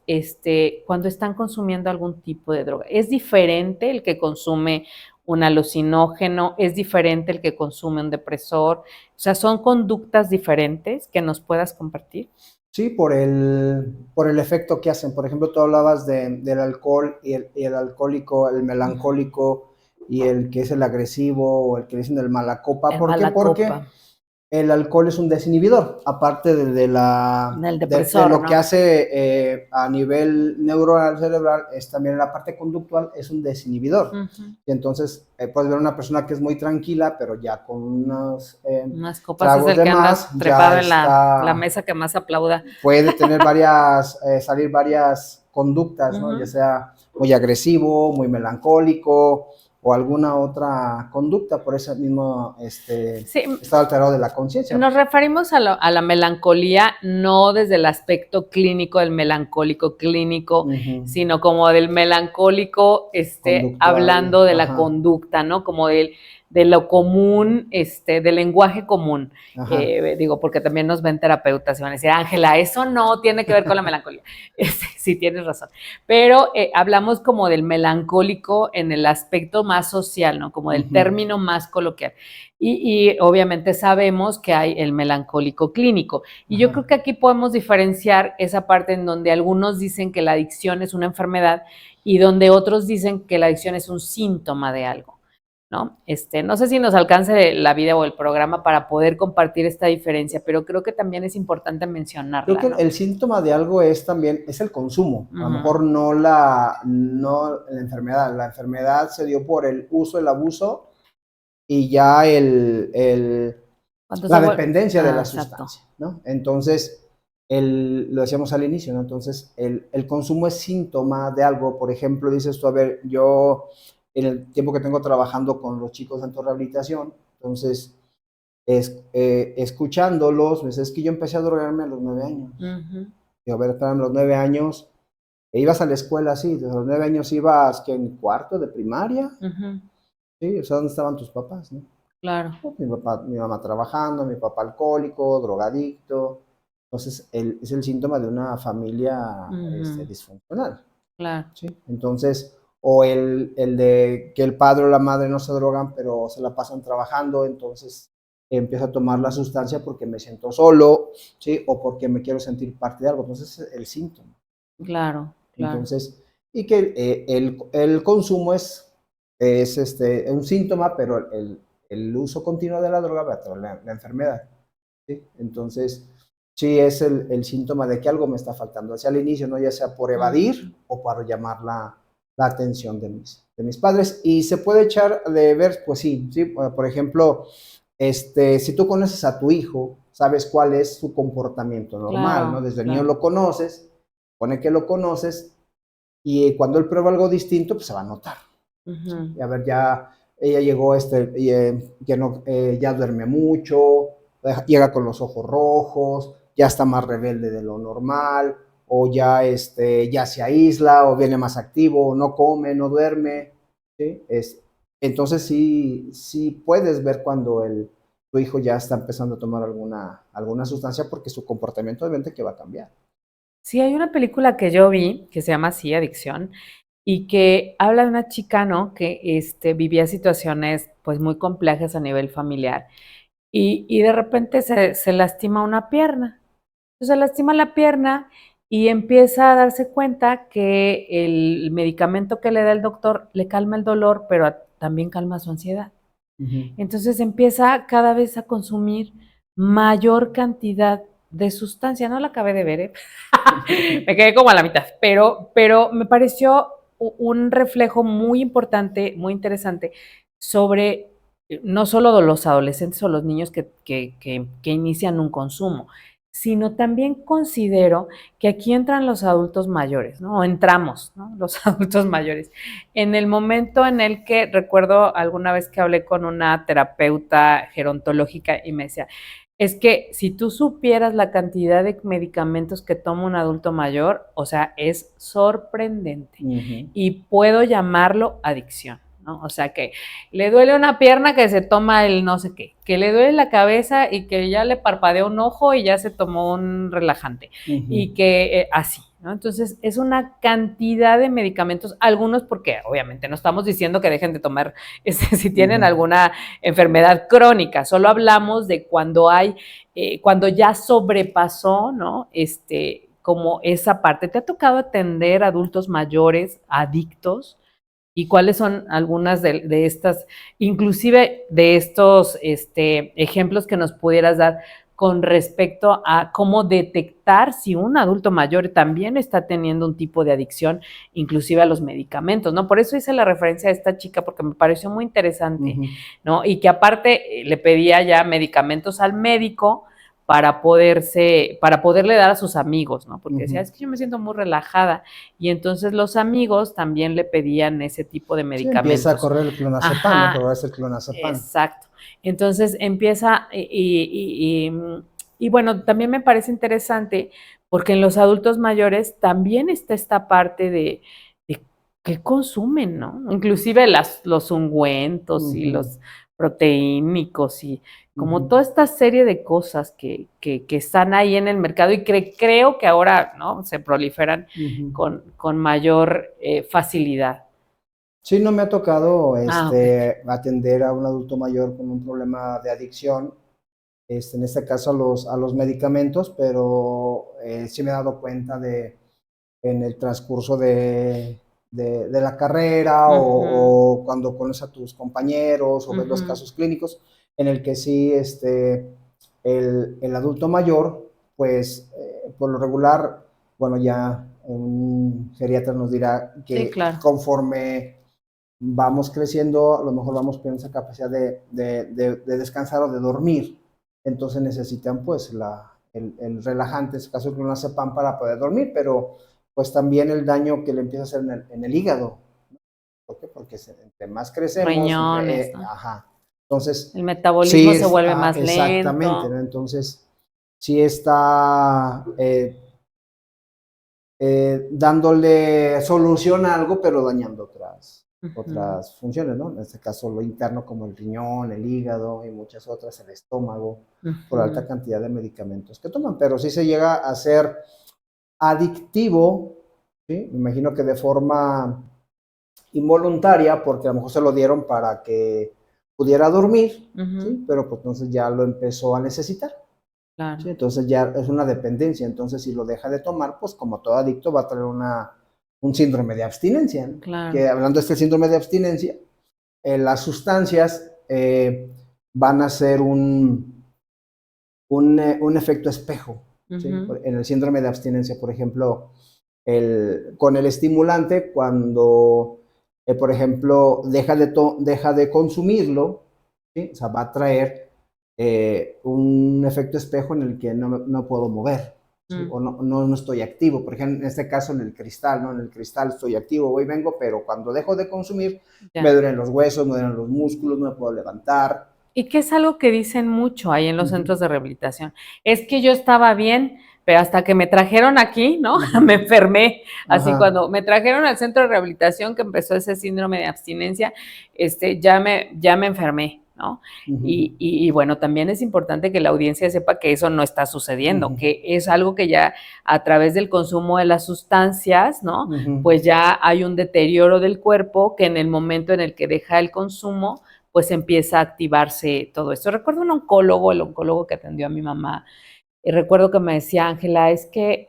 cuando están consumiendo algún tipo de droga. Es diferente el que consume un alucinógeno, es diferente el que consume un depresor, o sea, son conductas diferentes que nos puedas compartir. Sí, por el efecto que hacen. Por ejemplo, tú hablabas del alcohol y el alcohólico, el melancólico y el que es el agresivo o el que dicen el mala copa. ¿Por qué? Porque el alcohol es un desinhibidor, aparte de lo que hace a nivel neuronal cerebral, es también en la parte conductual, es un desinhibidor. Y entonces puedes ver una persona que es muy tranquila, pero ya con unas copas es el que anda trepado en la mesa que más aplauda. Puede tener salir varias conductas, ¿no? Ya sea muy agresivo, muy melancólico, o alguna otra conducta por ese mismo Sí, estado alterado de la conciencia. nos referimos a la melancolía no desde el aspecto clínico del melancólico clínico, sino como del melancólico, hablando de la conducta, ¿no? Como de lo común, del lenguaje común. Digo, porque también nos ven terapeutas y van a decir, Ángela, eso no tiene que ver con la melancolía. Sí, tienes razón. Pero hablamos como del melancólico en el aspecto más social, ¿no? Como del término más coloquial. Y obviamente sabemos que hay el melancólico clínico. Y yo creo que aquí podemos diferenciar esa parte en donde algunos dicen que la adicción es una enfermedad y donde otros dicen que la adicción es un síntoma de algo, ¿no? No sé si nos alcance la vida o el programa para poder compartir esta diferencia, pero creo que también es importante mencionarla. Creo que, ¿no?, el síntoma de algo es el consumo. A lo mejor no la enfermedad. La enfermedad se dio por el uso, el abuso y ya la dependencia de la sustancia, ¿no? Entonces, lo decíamos al inicio, ¿no? Entonces, el consumo es síntoma de algo. Por ejemplo, dices tú, a ver, yo en el tiempo que tengo trabajando con los chicos en rehabilitación, entonces, escuchándolos, pues es que yo empecé a drogarme a los 9 años. Y a ver, a los 9 años, ibas a la escuela así, desde los 9 años ibas, ¿qué? ¿En cuarto de primaria? Sí, o sea, ¿dónde estaban tus papás, no? Claro. Mi mamá trabajando, mi papá alcohólico, drogadicto. Entonces, es el síntoma de una familia disfuncional. Claro. ¿Sí? Entonces, o el de que el padre o la madre no se drogan, pero se la pasan trabajando, entonces empiezo a tomar la sustancia porque me siento solo, ¿sí? O porque me quiero sentir parte de algo. Entonces, el síntoma. Claro, claro. Entonces, y que el consumo es un síntoma, pero el uso continuo de la droga va a traer la enfermedad, ¿sí? Entonces, sí es el síntoma de que algo me está faltando hacia el inicio, ¿no? Ya sea por evadir o para llamar la atención de mis padres. Y se puede echar de ver, pues sí, por ejemplo, si tú conoces a tu hijo, sabes cuál es su comportamiento normal, claro, ¿no? Desde niño lo conoces, pone que lo conoces, y cuando él prueba algo distinto, pues se va a notar. Y a ver, ya ella llegó, ya duerme mucho, llega con los ojos rojos, ya está más rebelde de lo normal, o ya, ya se aísla, o viene más activo, no come, no duerme, ¿sí? Entonces sí puedes ver cuando tu hijo ya está empezando a tomar alguna sustancia, porque su comportamiento obviamente que va a cambiar. Sí, hay una película que yo vi que se llama así, Adicción, y que habla de una chica, ¿no? Que vivía situaciones pues muy complejas a nivel familiar y de repente se lastima una pierna. Entonces se lastima la pierna y empieza a darse cuenta que el medicamento que le da el doctor le calma el dolor, pero también calma su ansiedad. Entonces empieza cada vez a consumir mayor cantidad de sustancia. No la acabé de ver, me quedé como a la mitad, pero me pareció un reflejo muy importante, muy interesante sobre no solo de los adolescentes o los niños que inician un consumo, sino también considero que aquí entran los adultos mayores, ¿no? O entramos, ¿no? Los adultos mayores. En el momento en el que recuerdo alguna vez que hablé con una terapeuta gerontológica y me decía, es que si tú supieras la cantidad de medicamentos que toma un adulto mayor, o sea, es sorprendente. Y puedo llamarlo adicción, ¿no? O sea, que le duele una pierna que se toma el no sé qué, que le duele la cabeza y que ya le parpadeó un ojo y ya se tomó un relajante. Y que así, ¿no? Entonces, es una cantidad de medicamentos, algunos porque obviamente no estamos diciendo que dejen de tomar si tienen alguna enfermedad crónica, solo hablamos de cuando hay, cuando ya sobrepasó, ¿no? Como esa parte. ¿Te ha tocado atender adultos mayores, adictos? ¿Y cuáles son algunas de estas, inclusive de estos ejemplos que nos pudieras dar con respecto a cómo detectar si un adulto mayor también está teniendo un tipo de adicción, inclusive a los medicamentos, ¿no? Por eso hice la referencia a esta chica, porque me pareció muy interesante, ¿no? Y que aparte le pedía ya medicamentos al médico para poderle dar a sus amigos, ¿no? Porque decía, Ujú. es que yo me siento muy relajada. Y entonces los amigos también le pedían ese tipo de Sí, empieza a medicamentos. correr el clonazepam, Ajá, mejorarse el clonazepam. exacto. Entonces empieza, y bueno, también me parece interesante porque en los adultos mayores también está esta parte de qué consumen, ¿no? Inclusive los ungüentos y Ujú, los proteínicos y como ujú. toda esta serie de cosas que están ahí en el mercado y creo que ahora, ¿no? Se proliferan Ujú. con mayor facilidad. Sí, no me ha tocado Ah, ok. atender a un adulto mayor con un problema de adicción, en este caso a los medicamentos, pero sí me he dado cuenta en el transcurso de la carrera Ujú, o cuando conoces a tus compañeros o ves los ujú. casos clínicos en el que sí el adulto mayor, pues por lo regular, bueno, ya un geriatra nos dirá Sí, que claro. conforme vamos creciendo, a lo mejor vamos perdiendo esa capacidad de descansar o de dormir. Entonces necesitan pues el relajante, en este caso el clonazepam para poder dormir, pero pues también el daño que le empieza a hacer en el hígado. ¿Por qué? Porque entre más crecemos, Riñones, ¿no? ajá. Entonces, El metabolismo sí, se vuelve más exactamente, ¿no? lento. Entonces, sí está dándole solución a algo, pero dañando Ujú, otras funciones, ¿no? En este caso, lo interno como el riñón, el hígado y muchas otras, el estómago, por alta ujú. cantidad de medicamentos que toman. Pero sí se llega a ser adictivo, ¿sí? Me imagino que de forma involuntaria, porque a lo mejor se lo dieron para que pudiera dormir, Ujú, ¿sí? Pero pues entonces ya lo empezó a necesitar. ¿Sí? claro, Entonces ya es una dependencia. Entonces, si lo deja de tomar, pues como todo adicto va a tener un síndrome de abstinencia, ¿no? claro. Que hablando de este síndrome de abstinencia, las sustancias van a ser un efecto espejo. ¿Sí? Ujú, En el síndrome de abstinencia, por ejemplo, con el estimulante, cuando, por ejemplo, deja de consumirlo, ¿sí? O sea, va a traer un efecto espejo en el que no puedo mover, ¿sí? mm, O no estoy activo. Por ejemplo, en este caso en el cristal, ¿no? En el cristal estoy activo, voy y vengo, pero cuando dejo de consumir, me ya. duelen los huesos, me duelen los músculos, no me puedo levantar. Y que es algo que dicen mucho ahí en los Ujú, centros de rehabilitación. Es que yo estaba bien, pero hasta que me trajeron aquí, ¿no? ujú, Me enfermé. Así ajá, cuando me trajeron al centro de rehabilitación que empezó ese síndrome de abstinencia, ya me enfermé, ¿no? ujú, Y bueno, también es importante que la audiencia sepa que eso no está sucediendo, ujú, que es algo que ya a través del consumo de las sustancias, ¿no? ujú. Pues ya hay un deterioro del cuerpo que en el momento en el que deja el consumo, pues empieza a activarse todo esto. Recuerdo un oncólogo, el oncólogo que atendió a mi mamá, y recuerdo que me decía, Ángela, es que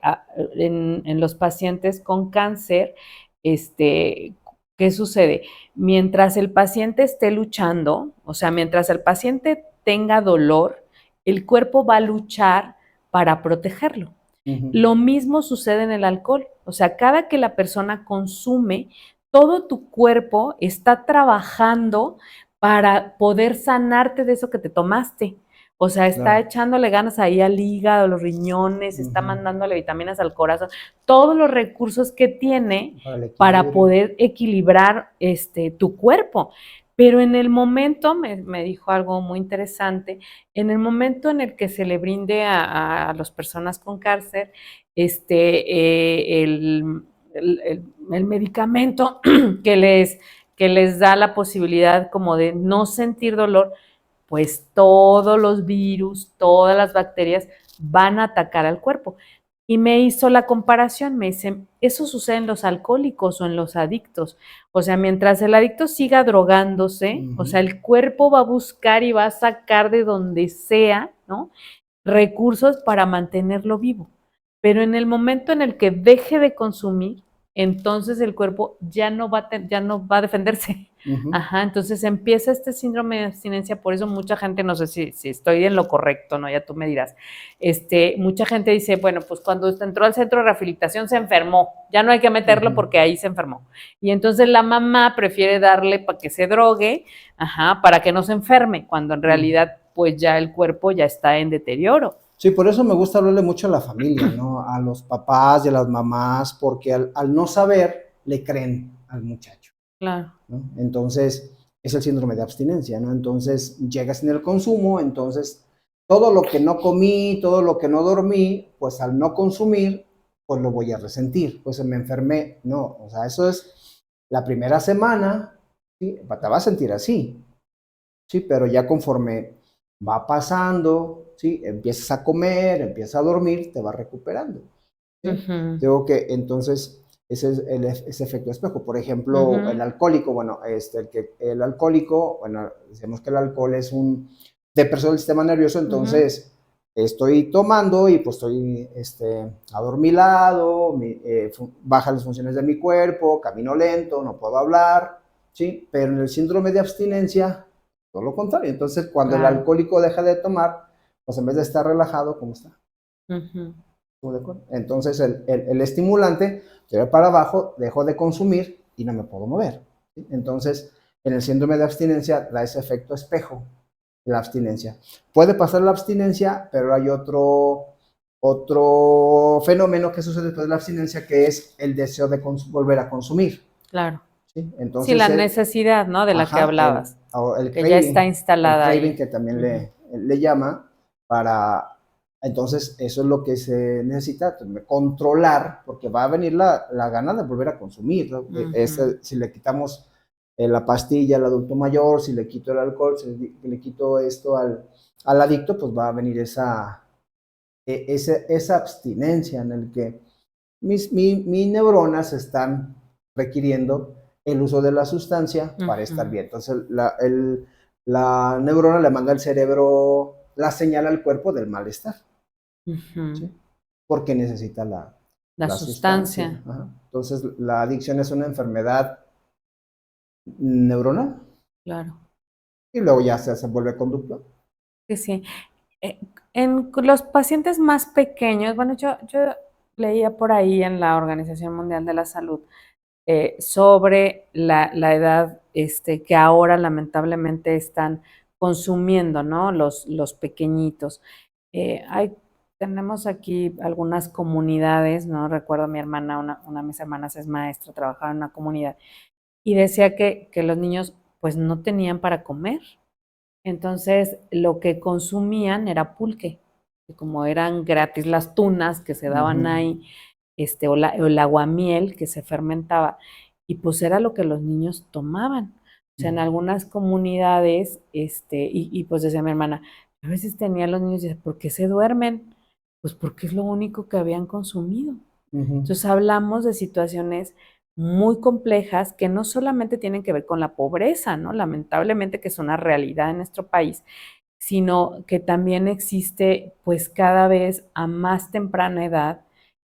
en los pacientes con cáncer, este, ¿qué sucede? Mientras el paciente esté luchando, o sea, mientras el paciente tenga dolor, el cuerpo va a luchar para protegerlo. Ujú, Lo mismo sucede en el alcohol, o sea, cada que la persona consume, todo tu cuerpo está trabajando para poder sanarte de eso que te tomaste. O sea, está claro. echándole ganas ahí al hígado, a los riñones, está Ujú. mandándole vitaminas al corazón, todos los recursos que tiene Para el para equilibrio. poder equilibrar tu cuerpo. Pero en el momento, me dijo algo muy interesante, en el momento en el que se le brinde a las personas con cáncer, el medicamento que les da la posibilidad como de no sentir dolor, pues todos los virus, todas las bacterias van a atacar al cuerpo. Y me hizo la comparación, me dice, eso sucede en los alcohólicos o en los adictos. O sea, mientras el adicto siga drogándose, o Ujú, sea, el cuerpo va a buscar y va a sacar de donde sea, ¿no? Recursos para mantenerlo vivo. Pero en el momento en el que deje de consumir, entonces el cuerpo ya no va a defenderse. ujú. Ajá, entonces empieza este síndrome de abstinencia, por eso mucha gente, no sé si estoy en lo correcto, ¿no? Ya tú me dirás. Mucha gente dice, bueno, pues cuando entró al centro de rehabilitación se enfermó, ya no hay que meterlo Ujú, porque ahí se enfermó. Y entonces la mamá prefiere darle para que se drogue, ajá, para que no se enferme, cuando en ujú. realidad pues ya el cuerpo ya está en deterioro. Sí, por eso me gusta hablarle mucho a la familia, ¿no? A los papás y a las mamás, porque al no saber, le creen al muchacho, Claro. ¿no? Entonces, es el síndrome de abstinencia, ¿no? Entonces, llegas en el consumo, entonces, todo lo que no comí, todo lo que no dormí, pues al no consumir, pues lo voy a resentir, pues me enfermé. No, o sea, eso es la primera semana, ¿sí? Te vas a sentir así, ¿sí? Pero ya conforme va pasando, ¿sí? Empiezas a comer, empiezas a dormir, te vas recuperando, ¿sí? Ujú, Digo que entonces ese es ese efecto espejo. Por ejemplo, el ujú, alcohólico, bueno, el alcohólico, bueno, decimos que el alcohol es un depresor del sistema nervioso, ujú. entonces estoy tomando y pues estoy adormilado, bajan las funciones de mi cuerpo, camino lento, no puedo hablar, ¿sí? Pero en el síndrome de abstinencia, todo lo contrario. Entonces, cuando el Claro. alcohólico deja de tomar, pues en vez de estar relajado, ¿cómo está? Ujú. Entonces el estimulante se va para abajo, dejo de consumir y no me puedo mover, ¿sí? Entonces, en el síndrome de abstinencia da ese efecto espejo, la abstinencia. Puede pasar la abstinencia, pero hay otro fenómeno que sucede después de la abstinencia, que es el deseo de volver a consumir, Claro. ¿sí? Sí, Entonces, la necesidad, ¿no? De la que ajá, hablabas, que ya está el instalada craving ahí. que también Ujú, le llama para, entonces eso es lo que se necesita, controlar, porque va a venir la gana de volver a consumir, ¿no? ujú. Si le quitamos la pastilla al adulto mayor, si le quito el alcohol, si le quito esto al adicto, pues va a venir esa abstinencia en el que mis neuronas están requiriendo el uso de la sustancia para Ujú, estar bien. Entonces, la neurona le manda al cerebro la señal al cuerpo del malestar, ujú. ¿sí? Porque necesita La la sustancia. sustancia, Ajá. Entonces, la adicción es una enfermedad neuronal claro. y luego ya se vuelve conducta. Sí, sí. Eh, en los pacientes más pequeños, bueno, yo leía por ahí en la Organización Mundial de la Salud sobre la edad que ahora lamentablemente están consumiendo, ¿no? Los pequeñitos. Hay, tenemos aquí algunas comunidades, ¿no? Recuerdo a mi hermana, una de mis hermanas es maestra, trabajaba en una comunidad y decía que los niños pues no tenían para comer. Entonces, lo que consumían era pulque, y como eran gratis las tunas que se daban Ujú. ahí, o el aguamiel que se fermentaba, y pues era lo que los niños tomaban. O sea, en algunas comunidades, pues decía mi hermana, a veces tenían los niños y decía, ¿por qué se duermen? Pues porque es lo único que habían consumido. Ujú. Entonces hablamos de situaciones muy complejas que no solamente tienen que ver con la pobreza, ¿no? Lamentablemente que es una realidad en nuestro país, sino que también existe pues cada vez a más temprana edad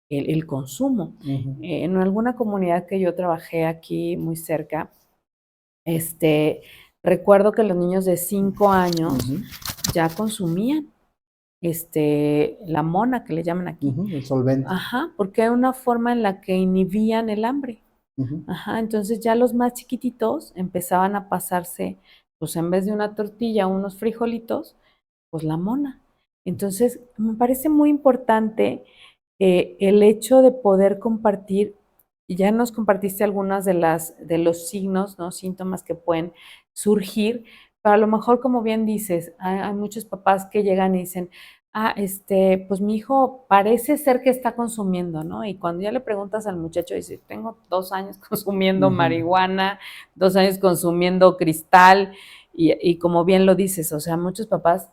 el consumo. Ujú. En alguna comunidad que yo trabajé aquí muy cerca, este, recuerdo que los niños de 5 años Ujú. ya consumían la mona que le llaman aquí. Ujú. El solvente. Ajá, porque era una forma en la que inhibían el hambre. Ujú. Ajá, entonces ya los más chiquititos empezaban a pasarse, pues en vez de una tortilla, unos frijolitos, pues la mona. Entonces, me parece muy importante el hecho de poder compartir, y ya nos compartiste algunas de los signos, ¿no? Síntomas que pueden surgir, pero a lo mejor, como bien dices, hay muchos papás que llegan y dicen, pues mi hijo parece ser que está consumiendo, ¿no? Y cuando ya le preguntas al muchacho, dice, tengo 2 años consumiendo Ujú. marihuana, 2 años consumiendo cristal, y como bien lo dices, o sea, muchos papás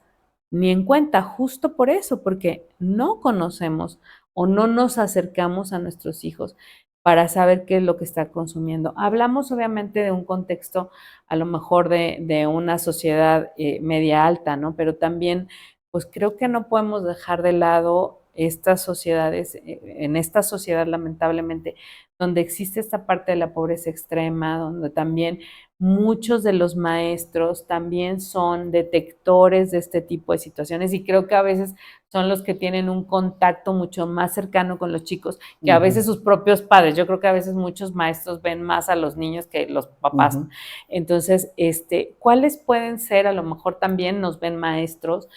ni en cuenta, justo por eso, porque no conocemos o no nos acercamos a nuestros hijos para saber qué es lo que está consumiendo. Hablamos obviamente de un contexto, a lo mejor de una sociedad media alta, ¿no? Pero también, pues creo que no podemos dejar de lado estas sociedades, en esta sociedad lamentablemente, donde existe esta parte de la pobreza extrema, donde también muchos de los maestros también son detectores de este tipo de situaciones y creo que a veces son los que tienen un contacto mucho más cercano con los chicos que a Ujú. veces sus propios padres. Yo creo que a veces muchos maestros ven más a los niños que los papás. Ujú. Entonces, ¿cuáles pueden ser? A lo mejor también nos ven maestros,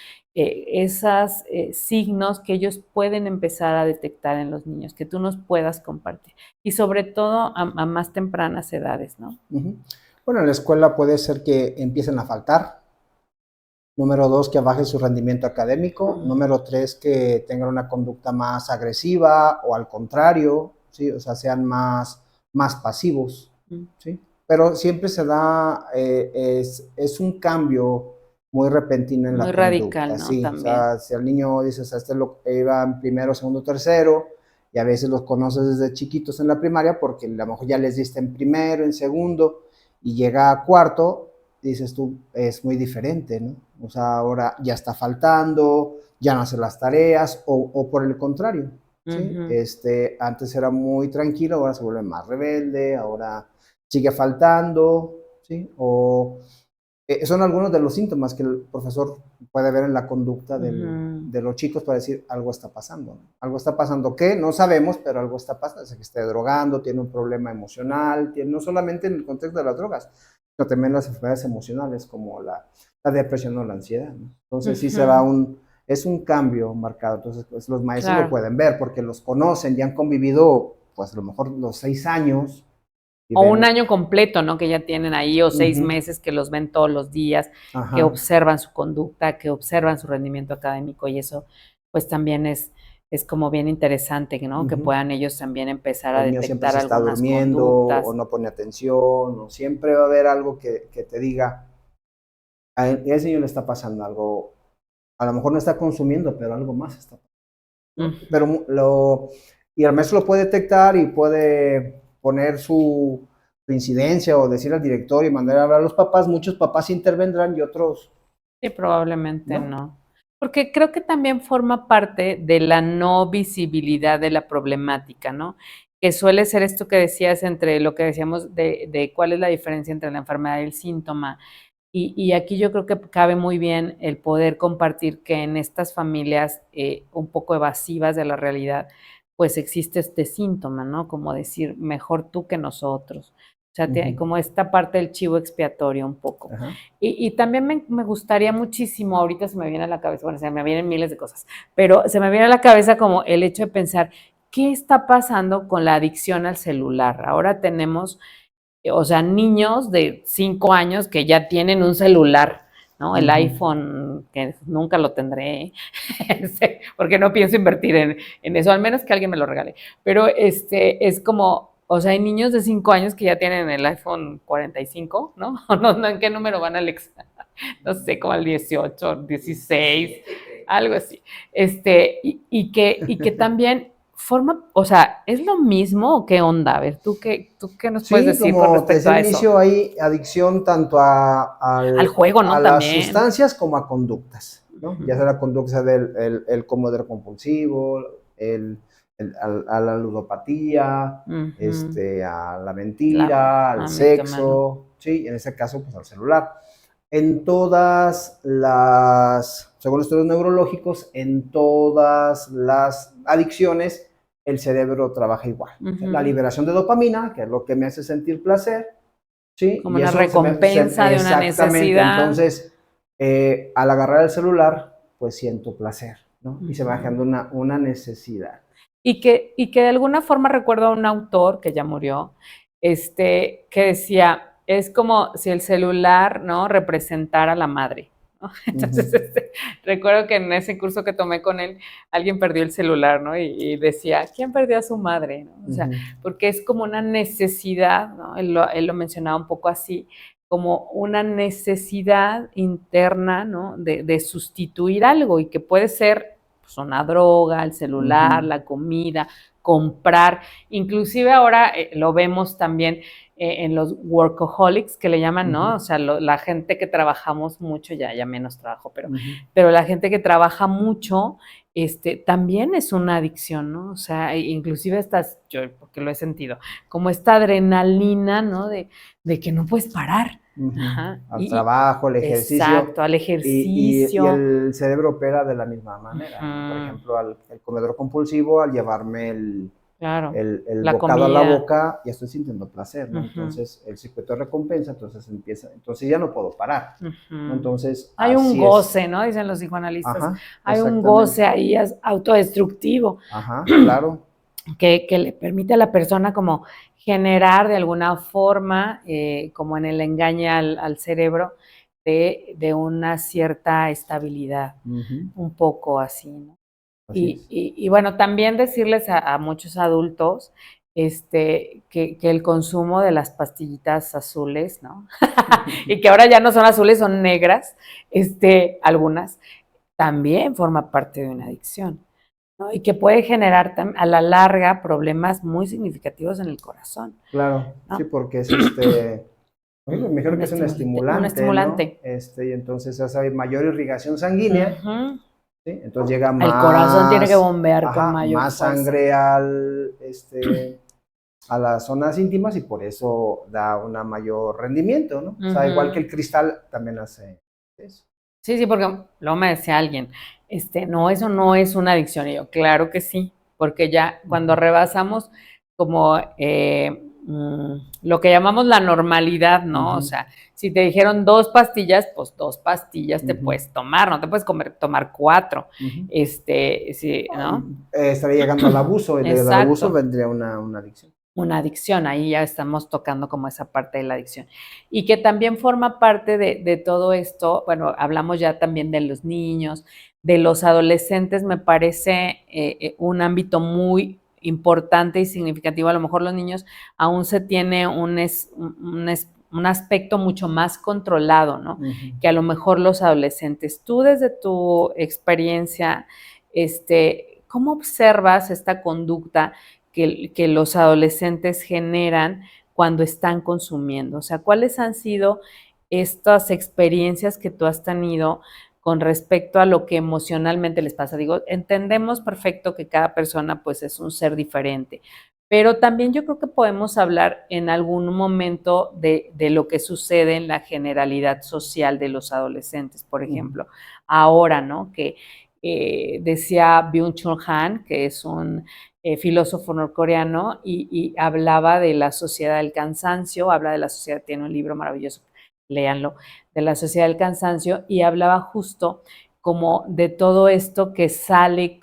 esos signos que ellos pueden empezar a detectar en los niños, que tú nos puedas compartir. Y sobre todo a más tempranas edades, ¿no? Bueno, en la escuela puede ser que empiecen a faltar. Número 2, que baje su rendimiento académico. Número 3, que tengan una conducta más agresiva o al contrario, ¿sí? O sea, sean más pasivos, ¿sí? Pero siempre se da, es un cambio muy repentino en la Muy conducta, radical, ¿no? sí. O También. sea, si el niño, dices, iba en primero, segundo, tercero, y a veces los conoces desde chiquitos en la primaria porque a lo mejor ya les diste en primero, en segundo, y llega a cuarto, dices tú, es muy diferente, ¿no? O sea, ahora ya está faltando, ya no hace las tareas, o por el contrario, ¿sí? Antes era muy tranquilo, ahora se vuelve más rebelde, ahora sigue faltando, ¿sí? O son algunos de los síntomas que el profesor puede ver en la conducta de los chicos para decir, algo está pasando, ¿no? Algo está pasando, ¿qué? No sabemos, pero algo está pasando, o sea, que esté drogando, tiene un problema emocional, no solamente en el contexto de las drogas, sino también las enfermedades emocionales como la depresión o la ansiedad, ¿no? Entonces sí se va es un cambio marcado, entonces pues, los maestros lo pueden ver porque los conocen, ya han convivido pues a lo mejor los 6 años. O un año completo, ¿no? Que ya tienen ahí, o 6 meses que los ven todos los días, que observan su conducta, que observan su rendimiento académico, y eso pues también es como bien interesante, ¿no? Que puedan ellos también empezar a El niño siempre detectar se está algunas durmiendo conductas. o no pone atención, o siempre va a haber algo que te diga, a ese niño le está pasando algo, a lo mejor no está consumiendo, pero algo más está pasando, ¿no? Pero y el maestro lo puede detectar y puede poner su incidencia o decir al director y mandar a hablar a los papás. Muchos papás intervendrán y otros Sí, probablemente no. Porque creo que también forma parte de la no visibilidad de la problemática, ¿no? Que suele ser esto que decías entre lo que decíamos de cuál es la diferencia entre la enfermedad y el síntoma. Y aquí yo creo que cabe muy bien el poder compartir que en estas familias un poco evasivas de la realidad, pues existe este síntoma, ¿no? Como decir, mejor tú que nosotros. O sea, como esta parte del chivo expiatorio un poco. Y también me gustaría muchísimo, ahorita se me viene a la cabeza, bueno, se me vienen miles de cosas, pero se me viene a la cabeza como el hecho de pensar, ¿qué está pasando con la adicción al celular? Ahora tenemos, o sea, niños de 5 años que ya tienen un celular, ¿no? El iPhone, que nunca lo tendré, porque no pienso invertir en eso, al menos que alguien me lo regale. Pero es como, o sea, hay niños de 5 años que ya tienen el iPhone 45, ¿no? No, ¿en qué número van, Alex? No sé, como al 18, 16, algo así. Y que también forma, o sea, ¿es lo mismo o qué onda? A ver, ¿tú qué nos puedes Sí, decir con como te respecto decía a al eso? inicio, hay adicción tanto Al juego, ¿no? a las También. sustancias como a conductas, ¿no? Ya sea la conducta del el comedor compulsivo, a la ludopatía, a la mentira, al A mí también, ¿no? sexo, sí, en ese caso, pues al celular. En todas las, según estudios neurológicos, en todas las adicciones, el cerebro trabaja igual. La liberación de dopamina, que es lo que me hace sentir placer, ¿sí? Como Y una eso recompensa de una exactamente, necesidad. entonces, al agarrar el celular, pues siento placer, ¿no? Y se va generando una necesidad. Y que de alguna forma recuerdo a un autor que ya murió, que decía, es como si el celular, ¿no? Representara a la madre, ¿no? Entonces, recuerdo que en ese curso que tomé con él, alguien perdió el celular, ¿no? Y decía, ¿quién perdió a su madre? ¿No? O sea, porque es como una necesidad, ¿no? Él lo mencionaba un poco así, como una necesidad interna, ¿no? De sustituir algo y que puede ser pues, una droga, el celular, la comida, comprar. Inclusive ahora lo vemos también en los workaholics que le llaman, ¿no? O sea, la gente que trabajamos mucho, ya menos trabajo, pero la gente que trabaja mucho, también es una adicción, ¿no? O sea, inclusive estas, yo porque lo he sentido, como esta adrenalina, ¿no? De que no puedes parar. Al trabajo, al ejercicio. Exacto, al Y ejercicio. el cerebro opera de la misma manera, ¿no? Por ejemplo, el comedor compulsivo, al llevarme claro. el La bocado a la comida. boca, ya estoy sintiendo placer, ¿no? Ujú, Entonces el circuito de recompensa, entonces ya no puedo parar, ¿no? ujú. Entonces Hay un así es. goce, ¿no? Dicen los psicoanalistas. Ajá, Hay un goce exactamente. ahí autodestructivo Ajá, claro. que le permite a la persona como generar de alguna forma, como en el engañe al cerebro, de una cierta estabilidad, Ujú, un poco así, ¿no? así es. Y bueno, también decirles a muchos adultos que el consumo de las pastillitas azules, ¿no? Y que ahora ya no son azules, son negras, algunas, también forma parte de una adicción, ¿no? Y que puede generar a la larga problemas muy significativos en el corazón, Claro, sí, ¿no? porque es oye, me dijeron Un que es un estimulante, un estimulante, ¿no? estimulante. Y entonces hace mayor irrigación sanguínea, Ujú. ¿sí? Entonces llega El corazón tiene que bombear con ajá, mayor más fuerza. sangre a las zonas íntimas y por eso da un mayor rendimiento, ¿no? O sea, igual que Ujú. el cristal también hace eso. Sí, sí, porque luego me decía alguien, no, eso no es una adicción. Y yo, claro que sí, porque ya cuando Ujú, rebasamos como lo que llamamos la normalidad, ¿no? O ujú, sea, si te dijeron 2 pastillas, pues 2 pastillas te ujú, puedes tomar, no te puedes tomar 4. ujú. Sí, ¿no? Estaría llegando al abuso y del abuso Exacto. vendría una adicción. Una adicción, ahí ya estamos tocando como esa parte de la adicción. Y que también forma parte de todo esto, bueno, hablamos ya también de los niños, de los adolescentes, me parece un ámbito muy importante y significativo. A lo mejor los niños aún se tiene un aspecto mucho más controlado, ¿no? Ujú. Que a lo mejor los adolescentes. Tú desde tu experiencia, ¿cómo observas esta conducta que los adolescentes generan cuando están consumiendo? O sea, ¿cuáles han sido estas experiencias que tú has tenido con respecto a lo que emocionalmente les pasa? Digo, entendemos perfecto que cada persona pues es un ser diferente, pero también yo creo que podemos hablar en algún momento de lo que sucede en la generalidad social de los adolescentes, por Ujú. ejemplo, ahora, ¿no? Que decía Byung-Chul Han, que es un filósofo norcoreano, y hablaba de la sociedad del cansancio, habla de la sociedad, tiene un libro maravilloso, léanlo, de la sociedad del cansancio, y hablaba justo como de todo esto que sale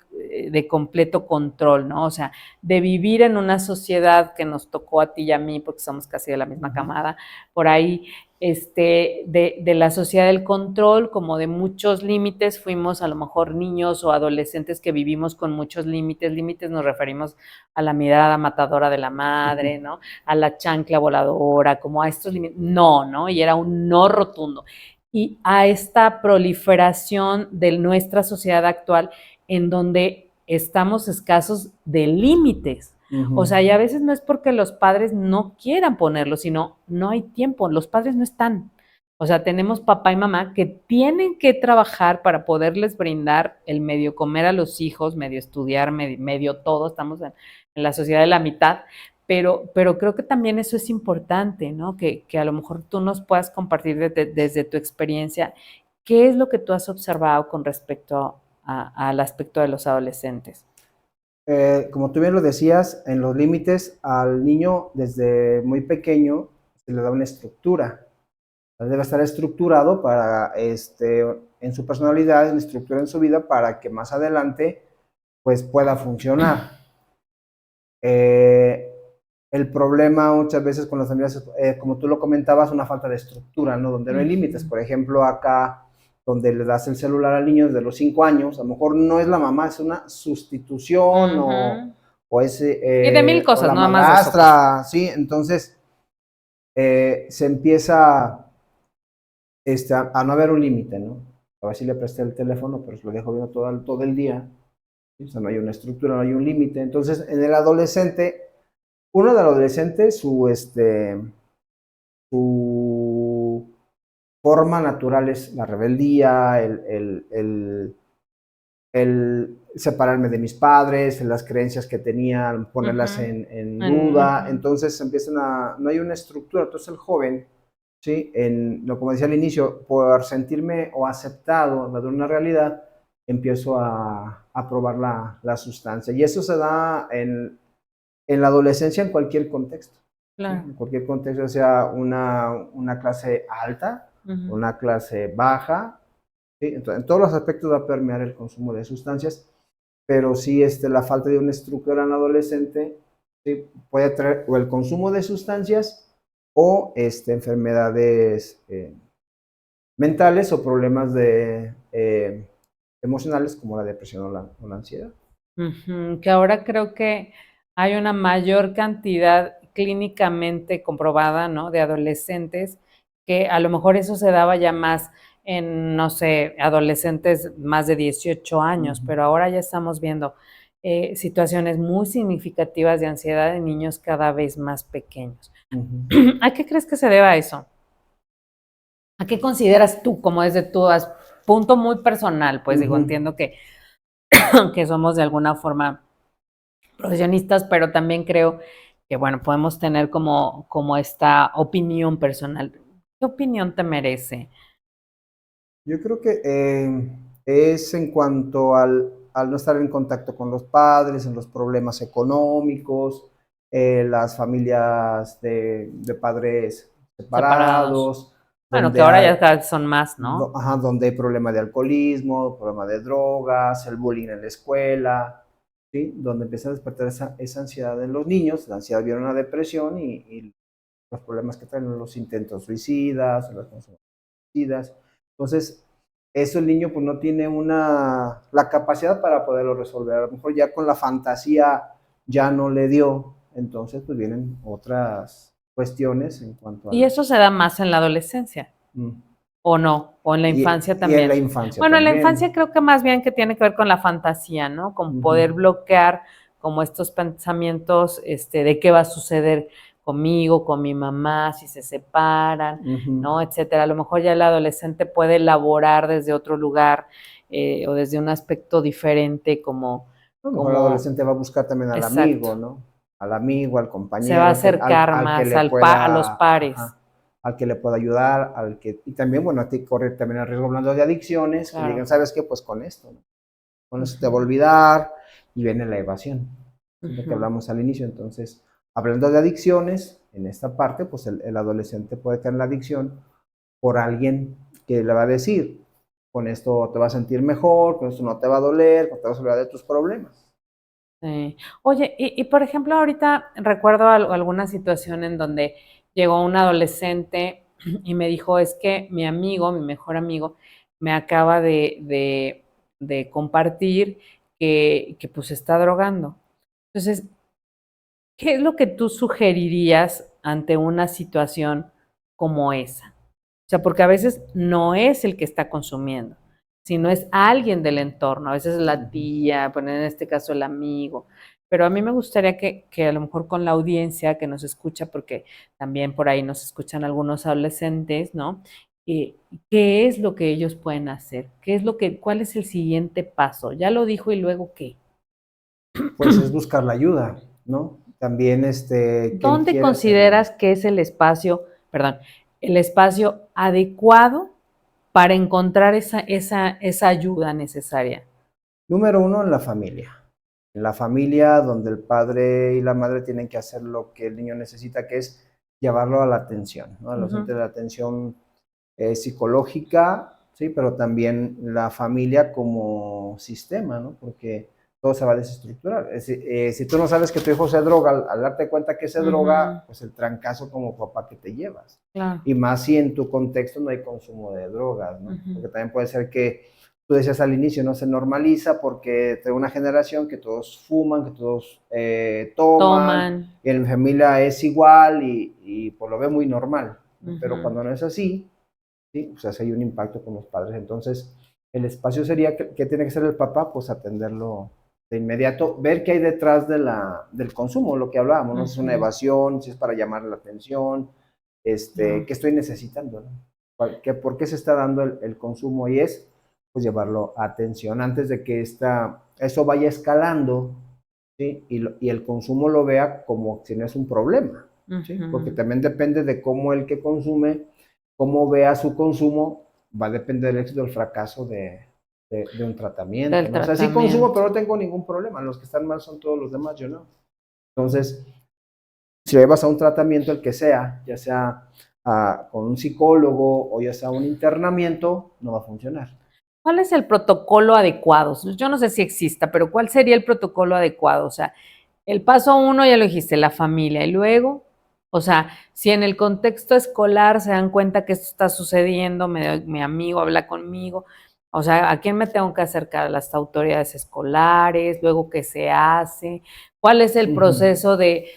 de completo control, ¿no? O sea, de vivir en una sociedad que nos tocó a ti y a mí, porque somos casi de la misma Ujú. camada, por ahí, de la sociedad del control, como de muchos límites, fuimos a lo mejor niños o adolescentes que vivimos con muchos límites. Límites nos referimos a la mirada matadora de la madre, ¿no? A la chancla voladora, como a estos límites. No, ¿no? Y era un no rotundo. Y a esta proliferación de nuestra sociedad actual en donde estamos escasos de límites. O Ujú. sea, y a veces no es porque los padres no quieran ponerlo, sino no hay tiempo, los padres no están. O sea, tenemos papá y mamá que tienen que trabajar para poderles brindar el medio comer a los hijos, medio estudiar, medio todo, estamos en la sociedad de la mitad, pero creo que también eso es importante, ¿no? Que a lo mejor tú nos puedas compartir desde tu experiencia, ¿qué es lo que tú has observado con respecto al aspecto de los adolescentes? Como tú bien lo decías, en los límites al niño desde muy pequeño se le da una estructura. Debe estar estructurado para, en su personalidad, en estructura en su vida, para que más adelante, pues, pueda funcionar. Eh, el problema muchas veces con las familias, como tú lo comentabas, una falta de estructura, ¿no? Donde no hay límites. Ujú, Por ejemplo, acá, donde le das el celular al niño desde los 5 años, a lo mejor no es la mamá, es una sustitución ujú. Y de mil o cosas, la no nada más de eso, pues. madrastra, ¿sí? Entonces, se empieza a no haber un límite, ¿no? A ver si le presté el teléfono, pero se lo dejo viendo todo el día. ¿Sí? O sea, no hay una estructura, no hay un límite. Entonces, en el adolescente, uno del adolescente, su forma natural es la rebeldía, el separarme de mis padres, las creencias que tenía, ponerlas Ujú, en duda. ujú, Entonces no hay una estructura. Entonces el joven, ¿sí? Como decía al inicio, por sentirme o aceptado de una realidad, empiezo a probar la sustancia. Y eso se da en la adolescencia en cualquier contexto. Claro. En cualquier contexto, sea una clase alta, una clase baja, ¿sí? Entonces, en todos los aspectos va a permear el consumo de sustancias, pero sí la falta de una estructura en adolescente, ¿sí? Puede traer o el consumo de sustancias o enfermedades mentales o problemas emocionales como la depresión o la ansiedad. Que ahora creo que hay una mayor cantidad clínicamente comprobada, ¿no? De adolescentes, que a lo mejor eso se daba ya más en, no sé, adolescentes más de 18 años, pero ahora ya estamos viendo situaciones muy significativas de ansiedad en niños cada vez más pequeños. ¿A qué crees que se deba eso? ¿A qué consideras tú, como desde tu punto muy personal? Pues digo, entiendo que somos de alguna forma profesionistas, pero también creo que, bueno, podemos tener como esta opinión personal. ¿Qué opinión te merece? Yo creo que es en cuanto al no estar en contacto con los padres, en los problemas económicos, las familias de padres Separados. separados, Bueno, que donde ahora hay, ya cada vez son más, ¿no? donde hay problema de alcoholismo, problema de drogas, el bullying en la escuela, ¿sí? Donde empieza a despertar esa ansiedad en los niños. La ansiedad viene una depresión y los problemas que traen los intentos suicidas, las consumo suicidas. Entonces, eso el niño pues no tiene la capacidad para poderlo resolver. A lo mejor ya con la fantasía ya no le dio. Entonces, pues vienen otras cuestiones en cuanto a Y eso se da más en la adolescencia, ¿o no? ¿O en la infancia y en la también? infancia Bueno, en la también. infancia creo que más bien que tiene que ver con la fantasía, ¿no? Con poder bloquear como estos pensamientos de qué va a suceder conmigo, con mi mamá, si se separan, ¿no? Etcétera. A lo mejor ya el adolescente puede elaborar desde otro lugar o desde un aspecto diferente como... A lo mejor el adolescente va a buscar también al amigo, Exacto. ¿no? Al amigo, al Se va a compañero, acercar al que más le a los pueda, pares. ajá, al que le pueda ayudar, y también, bueno, a ti correr también el riesgo hablando de adicciones, que Claro. digan, ¿sabes qué? Pues con esto, ¿no? Con eso te va a olvidar, y viene la evasión, lo que hablamos al inicio. Entonces, hablando de adicciones, en esta parte, pues el adolescente puede caer en la adicción por alguien que le va a decir, con esto te vas a sentir mejor, con esto no te va a doler, no te vas a olvidar de tus problemas. Sí. Oye, y por ejemplo, ahorita recuerdo alguna situación en donde llegó un adolescente y me dijo, es que mi amigo, mi mejor amigo, me acaba de compartir que pues está drogando. Entonces, ¿qué es lo que tú sugerirías ante una situación como esa? O sea, porque a veces no es el que está consumiendo, sino es alguien del entorno, a veces es la tía, bueno, en este caso el amigo. Pero a mí me gustaría que a lo mejor con la audiencia que nos escucha, porque también por ahí nos escuchan algunos adolescentes, ¿no? ¿Qué es lo que ellos pueden hacer? ¿Cuál es el siguiente paso? Ya lo dijo y luego qué. Pues es buscar la ayuda, ¿no? También que él ¿Dónde quiera hacerlo. consideras que es el espacio adecuado para encontrar esa ayuda necesaria? Número uno, en la familia. En la familia donde el padre y la madre tienen que hacer lo que el niño necesita, que es llevarlo a la atención, ¿no? A los centros de atención psicológica, sí, pero también la familia como sistema, ¿no? Porque todo se va a desestructurar. Si tú no sabes que tu hijo se droga, al darte cuenta que se droga, pues el trancazo como papá que te llevas. Claro. Y más si en tu contexto no hay consumo de drogas, ¿no? Porque también puede ser que tú decías al inicio, no se normaliza porque de una generación que todos fuman, que todos toman, y en mi familia es igual y pues lo ve muy normal. Pero cuando no es así, ¿sí? O sea, si hay un impacto con los padres. Entonces, el espacio sería, ¿qué tiene que ser el papá? Pues atenderlo de inmediato, ver qué hay detrás del consumo, lo que hablábamos, ¿no? Si es una evasión, si es para llamar la atención, qué estoy necesitando, ¿no? ¿Por qué se está dando el consumo? Y es, pues, llevarlo a atención antes de que eso vaya escalando, ¿sí? Y el consumo lo vea como si no es un problema, ¿sí? Porque también depende de cómo el que consume, cómo vea su consumo, va a depender del éxito o el fracaso de un tratamiento, ¿no? O sea, sí consumo, pero no tengo ningún problema. Los que están mal son todos los demás, yo no. Entonces, si lo llevas a un tratamiento, el que sea, ya sea con un psicólogo o ya sea un internamiento, no va a funcionar. ¿Cuál es el protocolo adecuado? Yo no sé si exista, pero ¿cuál sería el protocolo adecuado? O sea, el paso 1 ya lo dijiste, la familia, y luego, o sea, si en el contexto escolar se dan cuenta que esto está sucediendo, mi amigo habla conmigo, o sea, ¿a quién me tengo que acercar? ¿A las autoridades escolares? ¿Luego qué se hace? ¿Cuál es el proceso de,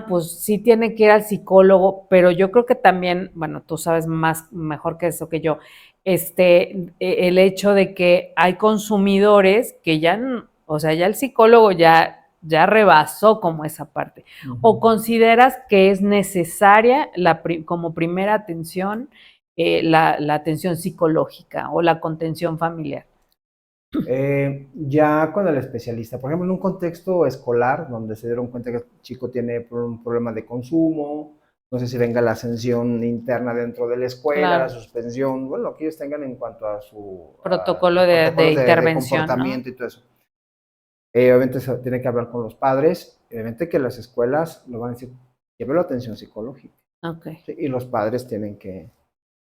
pues sí tiene que ir al psicólogo, pero yo creo que también, bueno, tú sabes mejor que eso que yo, el hecho de que hay consumidores que ya, o sea, ya el psicólogo ya rebasó como esa parte. ¿O consideras que es necesaria como primera atención la atención psicológica o la contención familiar? Ya con el especialista, por ejemplo, en un contexto escolar donde se dieron cuenta que el chico tiene un problema de consumo, no sé si venga la sanción interna dentro de la escuela, la Claro. suspensión, bueno, lo que ellos tengan en cuanto a Protocolo sus de protocolos de intervención, ¿no? comportamiento y todo eso. Obviamente se tiene que hablar con los padres, obviamente que las escuelas lo van a decir, llévelo a atención psicológica, Ok. ¿sí? Y los padres tienen que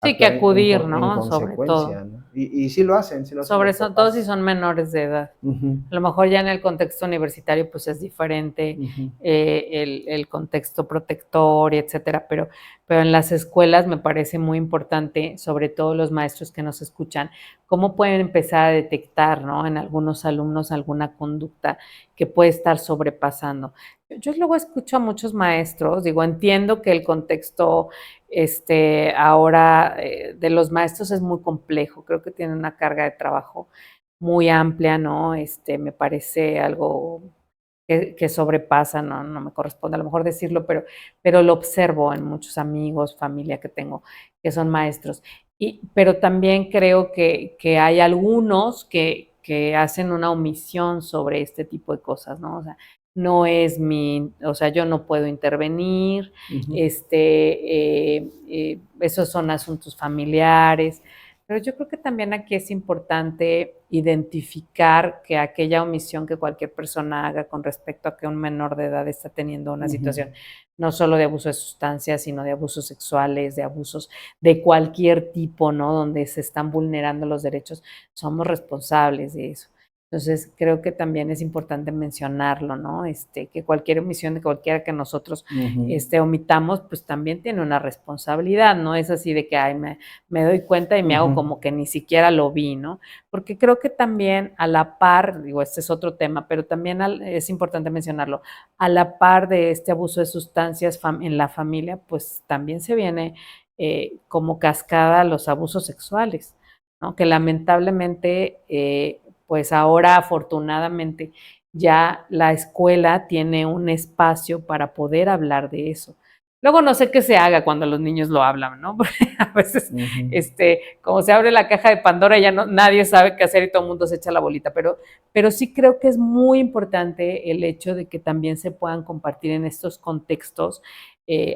Sí, que actuar acudir, en ¿no? Sobre todo. consecuencia, ¿no? Y sí lo hacen Sobre los todo si papás. son menores de edad. Ujú, A lo mejor ya en el contexto universitario pues es diferente ujú. el contexto protector y etcétera, pero en las escuelas me parece muy importante, sobre todo los maestros que nos escuchan, cómo pueden empezar a detectar, ¿no? En algunos alumnos alguna conducta que puede estar sobrepasando. Yo luego escucho a muchos maestros, digo, entiendo que el contexto ahora de los maestros es muy complejo, creo que tienen una carga de trabajo muy amplia, ¿no? Me parece algo que sobrepasa, no me corresponde a lo mejor decirlo, pero lo observo en muchos amigos, familia que tengo, que son maestros. Pero también creo que hay algunos que hacen una omisión sobre este tipo de cosas, ¿no? O sea, no es o sea, yo no puedo intervenir, Ujú. esos son asuntos familiares, pero yo creo que también aquí es importante identificar que aquella omisión que cualquier persona haga con respecto a que un menor de edad está teniendo una Ujú. situación no solo de abuso de sustancias, sino de abusos sexuales, de abusos de cualquier tipo, ¿no? Donde se están vulnerando los derechos, somos responsables de eso. Entonces, creo que también es importante mencionarlo, ¿no? Que cualquier omisión de cualquiera que nosotros Ujú. omitamos, pues también tiene una responsabilidad, no es así de que, ay, me doy cuenta y me hago Ujú. como que ni siquiera lo vi, ¿no? Porque creo que también a la par, digo, este es otro tema, pero también es importante mencionarlo, a la par de este abuso de sustancias en la familia, pues también se viene como cascada los abusos sexuales, ¿no? Que lamentablemente, pues ahora afortunadamente ya la escuela tiene un espacio para poder hablar de eso. Luego no sé qué se haga cuando los niños lo hablan, ¿no? Porque a veces, Ujú. como se abre la caja de Pandora, ya no, nadie sabe qué hacer y todo el mundo se echa la bolita, pero sí creo que es muy importante el hecho de que también se puedan compartir en estos contextos,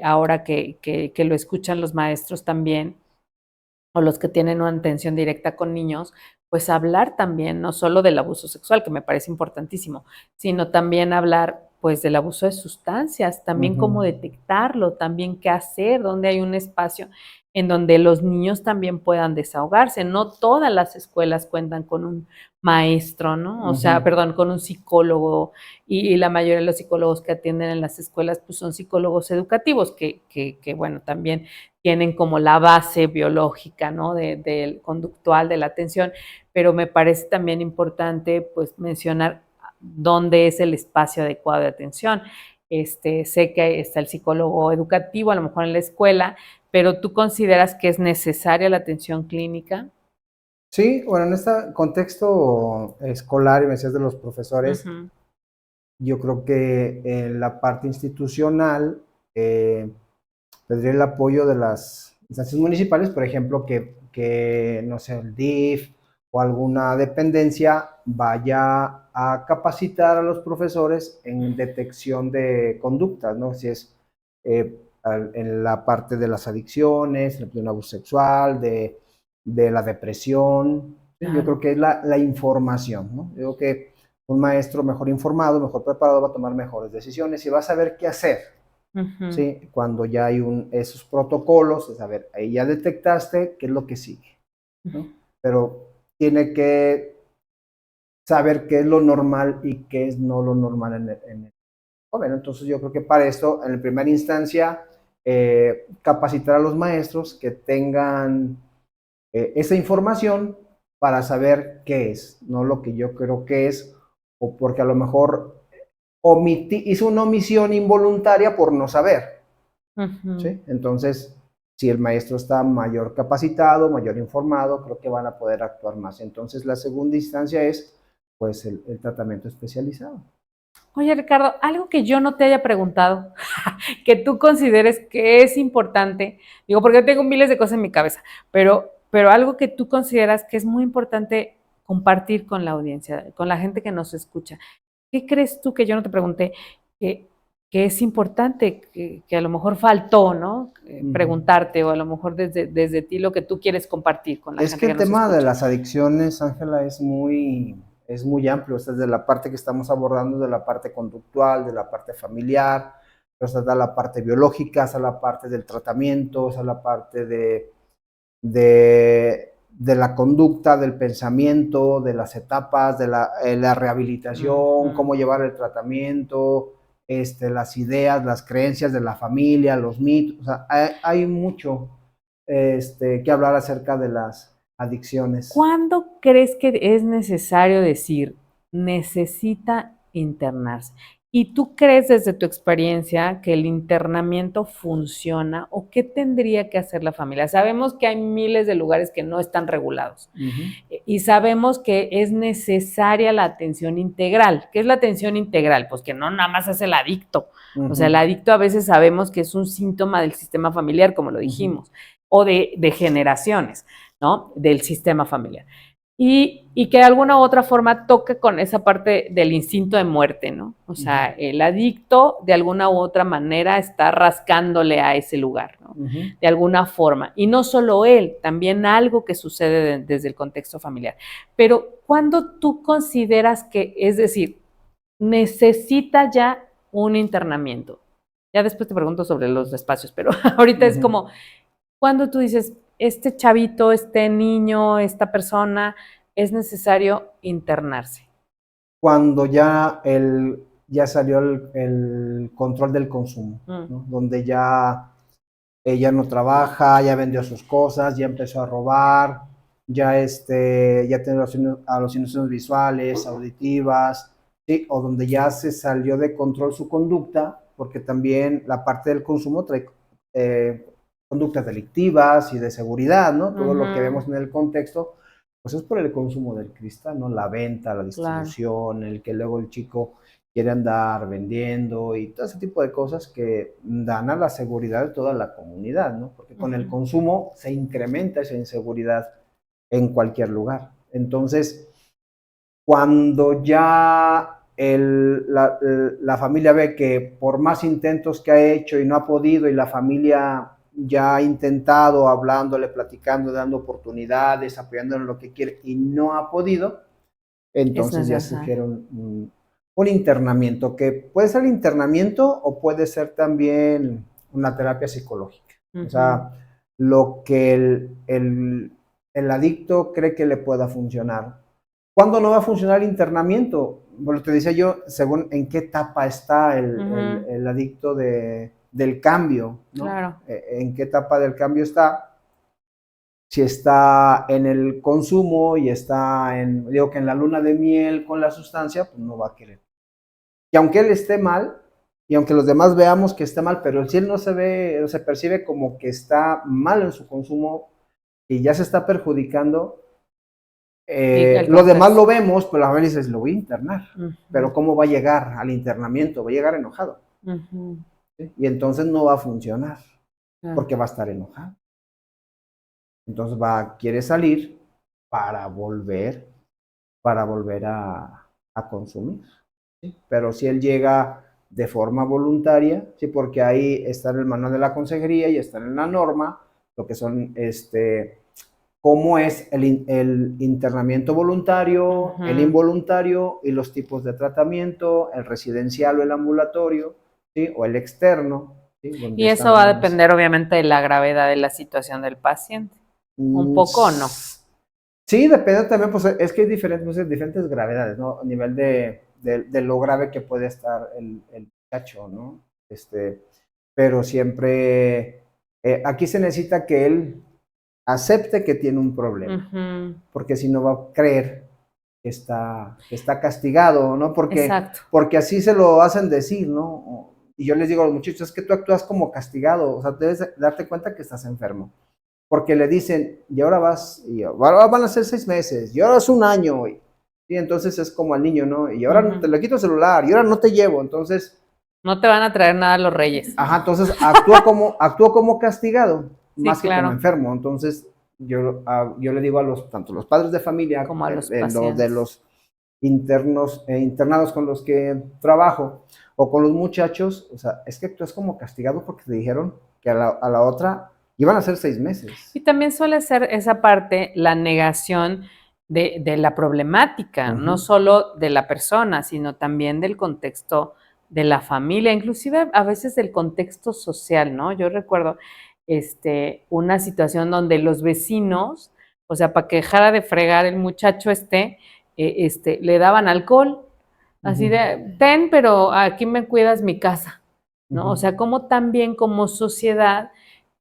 ahora que lo escuchan los maestros también, o los que tienen una atención directa con niños, pues hablar también, no solo del abuso sexual, que me parece importantísimo, sino también hablar pues del abuso de sustancias, también Ujú. cómo detectarlo, también qué hacer, dónde hay un espacio en donde los niños también puedan desahogarse. No todas las escuelas cuentan con un maestro, ¿no? O sea, Ujú. perdón, con un psicólogo y la mayoría de los psicólogos que atienden en las escuelas pues son psicólogos educativos que bueno, también tienen como la base biológica, ¿no? Del conductual de la atención, pero me parece también importante, pues, mencionar dónde es el espacio adecuado de atención. Sé que está el psicólogo educativo, a lo mejor en la escuela, pero ¿tú consideras que es necesaria la atención clínica? Sí, bueno, en este contexto escolar, y me decías de los profesores, Ujú. yo creo que en la parte institucional tendría el apoyo de las instancias municipales, por ejemplo, que no sé, el DIF o alguna dependencia vaya a capacitar a los profesores en detección de conductas, ¿no? Si es en la parte de las adicciones, de un abuso sexual, de la depresión. ¿Sí? Yo Claro. creo que es la información, ¿no? Yo creo que Un maestro mejor informado, mejor preparado va a tomar mejores decisiones y va a saber qué hacer. ¿Sí? Cuando ya hay esos protocolos, es a ver, ahí ya detectaste qué es lo que sigue, ¿no? Pero tiene que saber qué es lo normal y qué es no lo normal en el joven. Entonces yo creo que para esto, en primera instancia, capacitar a los maestros que tengan esa información para saber qué es, no lo que yo creo que es, o porque a lo mejor hizo una omisión involuntaria por no saber. ¿Sí? Entonces, si el maestro está mayor capacitado, mayor informado, creo que van a poder actuar más. Entonces, la segunda instancia es, pues, el tratamiento especializado. Oye, Ricardo, algo que yo no te haya preguntado, que tú consideres que es importante, digo, porque tengo miles de cosas en mi cabeza, pero algo que tú consideras que es muy importante compartir con la audiencia, con la gente que nos escucha. ¿Qué crees tú que yo no te pregunté que es importante, que a lo mejor faltó, ¿no? Preguntarte, o a lo mejor desde ti lo que tú quieres compartir con la gente que nos escucha. Es que el tema de las adicciones, Ángela, es muy amplio. Esta es de la parte que estamos abordando, de la parte conductual, de la parte familiar, pero está la parte biológica, está la parte del tratamiento, está la parte de la conducta, del pensamiento, de las etapas, de la rehabilitación, cómo llevar el tratamiento, las ideas, las creencias de la familia, los mitos. O sea, hay mucho que hablar acerca de las adicciones. ¿Cuándo crees que es necesario decir, necesita internarse? ¿Y tú crees desde tu experiencia que el internamiento funciona o qué tendría que hacer la familia? Sabemos que hay miles de lugares que no están regulados y sabemos que es necesaria la atención integral. ¿Qué es la atención integral? Pues que no nada más es el adicto. O sea, el adicto a veces sabemos que es un síntoma del sistema familiar, como lo dijimos, o de generaciones, ¿no? Del sistema familiar. Y que de alguna u otra forma toque con esa parte del instinto de muerte, ¿no? O sea, el adicto de alguna u otra manera está rascándole a ese lugar, ¿no? De alguna forma. Y no solo él, también algo que sucede desde el contexto familiar. Pero ¿cuándo tú consideras que, es decir, necesita ya un internamiento? Ya después te pregunto sobre los espacios, pero ahorita es como, ¿cuándo tú dices, este chavito, este niño, esta persona, es necesario internarse? Cuando ya salió el control del consumo, ¿no? Donde ya ella no trabaja, ya vendió sus cosas, ya empezó a robar, ya tiene alucinaciones visuales, auditivas, ¿sí? O donde ya se salió de control su conducta, porque también la parte del consumo trae conductas delictivas y de seguridad, ¿no? Todo lo que vemos en el contexto, pues es por el consumo del cristal, ¿no? La venta, la distribución, el que luego el chico quiere andar vendiendo y todo ese tipo de cosas que dan a la seguridad de toda la comunidad, ¿no? Porque con el consumo se incrementa esa inseguridad en cualquier lugar. Entonces, cuando ya la familia ve que por más intentos que ha hecho y no ha podido, y la familia ya ha intentado, hablándole, platicando, dando oportunidades, apoyándole en lo que quiere y no ha podido, entonces ya sugiere un internamiento, que puede ser internamiento o puede ser también una terapia psicológica. O sea, lo que el adicto cree que le pueda funcionar. ¿Cuándo no va a funcionar el internamiento? Bueno, te decía yo, según en qué etapa está el adicto del cambio, ¿no? Claro. En qué etapa del cambio está. Si está en el consumo y está digo que en la luna de miel con la sustancia, pues no va a querer. Y aunque él esté mal, y aunque los demás veamos que está mal, pero si él no se ve, se percibe como que está mal en su consumo y ya se está perjudicando, los demás lo vemos, pero la familia dice, lo voy a internar. Pero ¿cómo va a llegar al internamiento? Va a llegar enojado. ¿Sí? Y entonces no va a funcionar, porque va a estar enojado. Entonces quiere salir para volver a consumir. ¿Sí? Pero si él llega de forma voluntaria, ¿sí? Porque ahí está en el manual de la consejería y está en la norma, lo que son cómo es el internamiento voluntario, el involuntario y los tipos de tratamiento, el residencial o el ambulatorio, ¿sí? O el externo. ¿Sí? Y eso va a depender obviamente de la gravedad de la situación del paciente. ¿Un poco o no? Sí, depende también, pues es que hay diferentes gravedades, ¿no? A nivel de lo grave que puede estar el muchacho, ¿no? Pero siempre, aquí se necesita que él acepte que tiene un problema, porque si no va a creer que está castigado, ¿no? Porque así se lo hacen decir, ¿no? Y yo les digo a los muchachos, es que tú actúas como castigado, o sea, debes darte cuenta que estás enfermo. Porque le dicen, y ahora vas, y ahora van a ser 6 meses, y ahora es 1 año, y entonces es como al niño, ¿no? Y ahora te le quito el celular, y ahora no te llevo, entonces... No te van a traer nada los reyes. Ajá, entonces actúa como castigado, sí, más que claro, como enfermo. Entonces yo le digo a tanto los padres de familia como a los de los internados con los que trabajo, o con los muchachos, o sea, es que actúas como castigado porque te dijeron que a la otra iban a ser 6 meses. Y también suele ser esa parte, la negación de la problemática, no solo de la persona, sino también del contexto de la familia, inclusive a veces del contexto social, ¿no? Yo recuerdo una situación donde los vecinos, o sea, para que dejara de fregar el muchacho le daban alcohol, así de, ten, pero aquí me cuidas mi casa, ¿no? O sea, como también como sociedad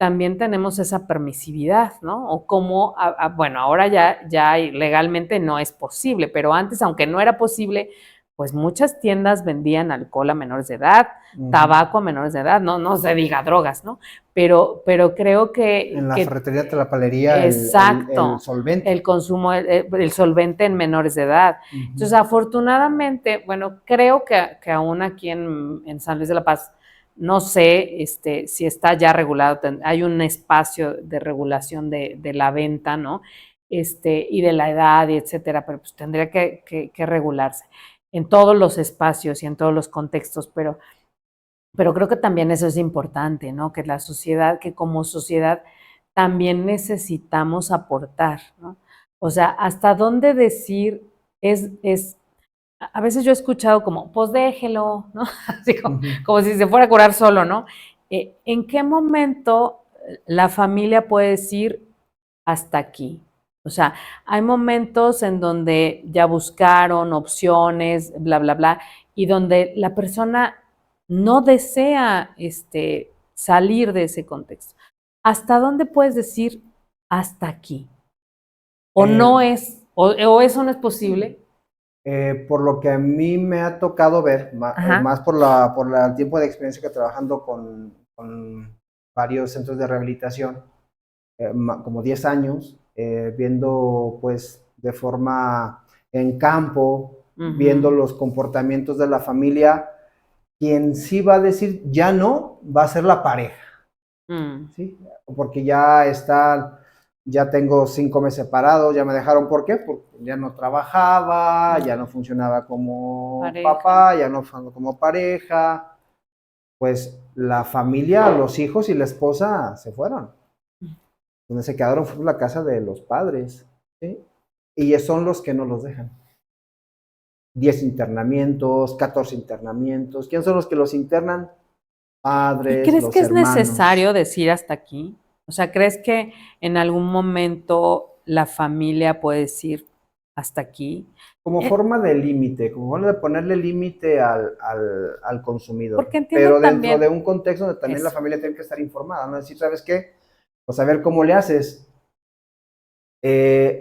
también tenemos esa permisividad, ¿no? O como, bueno, ahora ya legalmente no es posible, pero antes, aunque no era posible, pues muchas tiendas vendían alcohol a menores de edad, tabaco a menores de edad, no se diga drogas, ¿no? Pero creo que... En la ferretería, la palería, exacto, el solvente. El consumo, el solvente en menores de edad. Entonces, afortunadamente, bueno, creo que aún aquí en San Luis de la Paz, no sé si está ya regulado, hay un espacio de regulación de la venta, ¿no? Y de la edad, y etcétera, pero pues tendría que regularse en todos los espacios y en todos los contextos, pero creo que también eso es importante, ¿no? Que la sociedad, que como sociedad también necesitamos aportar, ¿no? O sea, hasta dónde decir a veces yo he escuchado como, pues déjelo, ¿no? Así como si se fuera a curar solo, ¿no? ¿En qué momento la familia puede decir hasta aquí? O sea, hay momentos en donde ya buscaron opciones, bla, bla, bla, y donde la persona no desea salir de ese contexto. ¿Hasta dónde puedes decir hasta aquí? ¿O no es, o eso no es posible? Por lo que a mí me ha tocado ver, más por el tiempo de experiencia que trabajando con varios centros de rehabilitación, como 10 años, viendo pues de forma en campo, viendo los comportamientos de la familia, quien sí va a decir ya no, va a ser la pareja, ¿sí? Porque ya tengo 5 meses separados, ya me dejaron, ¿por qué? Porque ya no trabajaba, ya no funcionaba como papá, ya no funcionaba como pareja, pues la familia, los hijos y la esposa se fueron. Donde se quedaron fue la casa de los padres, ¿sí? Y son los que no los dejan. 10 internamientos, 14 internamientos. ¿Quién son los que los internan? Padres, ¿Y crees los que es hermanos. necesario decir hasta aquí? O sea, ¿crees que en algún momento la familia puede decir hasta aquí? Como forma de límite, como forma de ponerle límite al consumidor. Porque entiendo pero dentro también de un contexto donde también la familia tiene que estar informada, ¿no? Decir, ¿sabes qué? Pues a ver cómo le haces.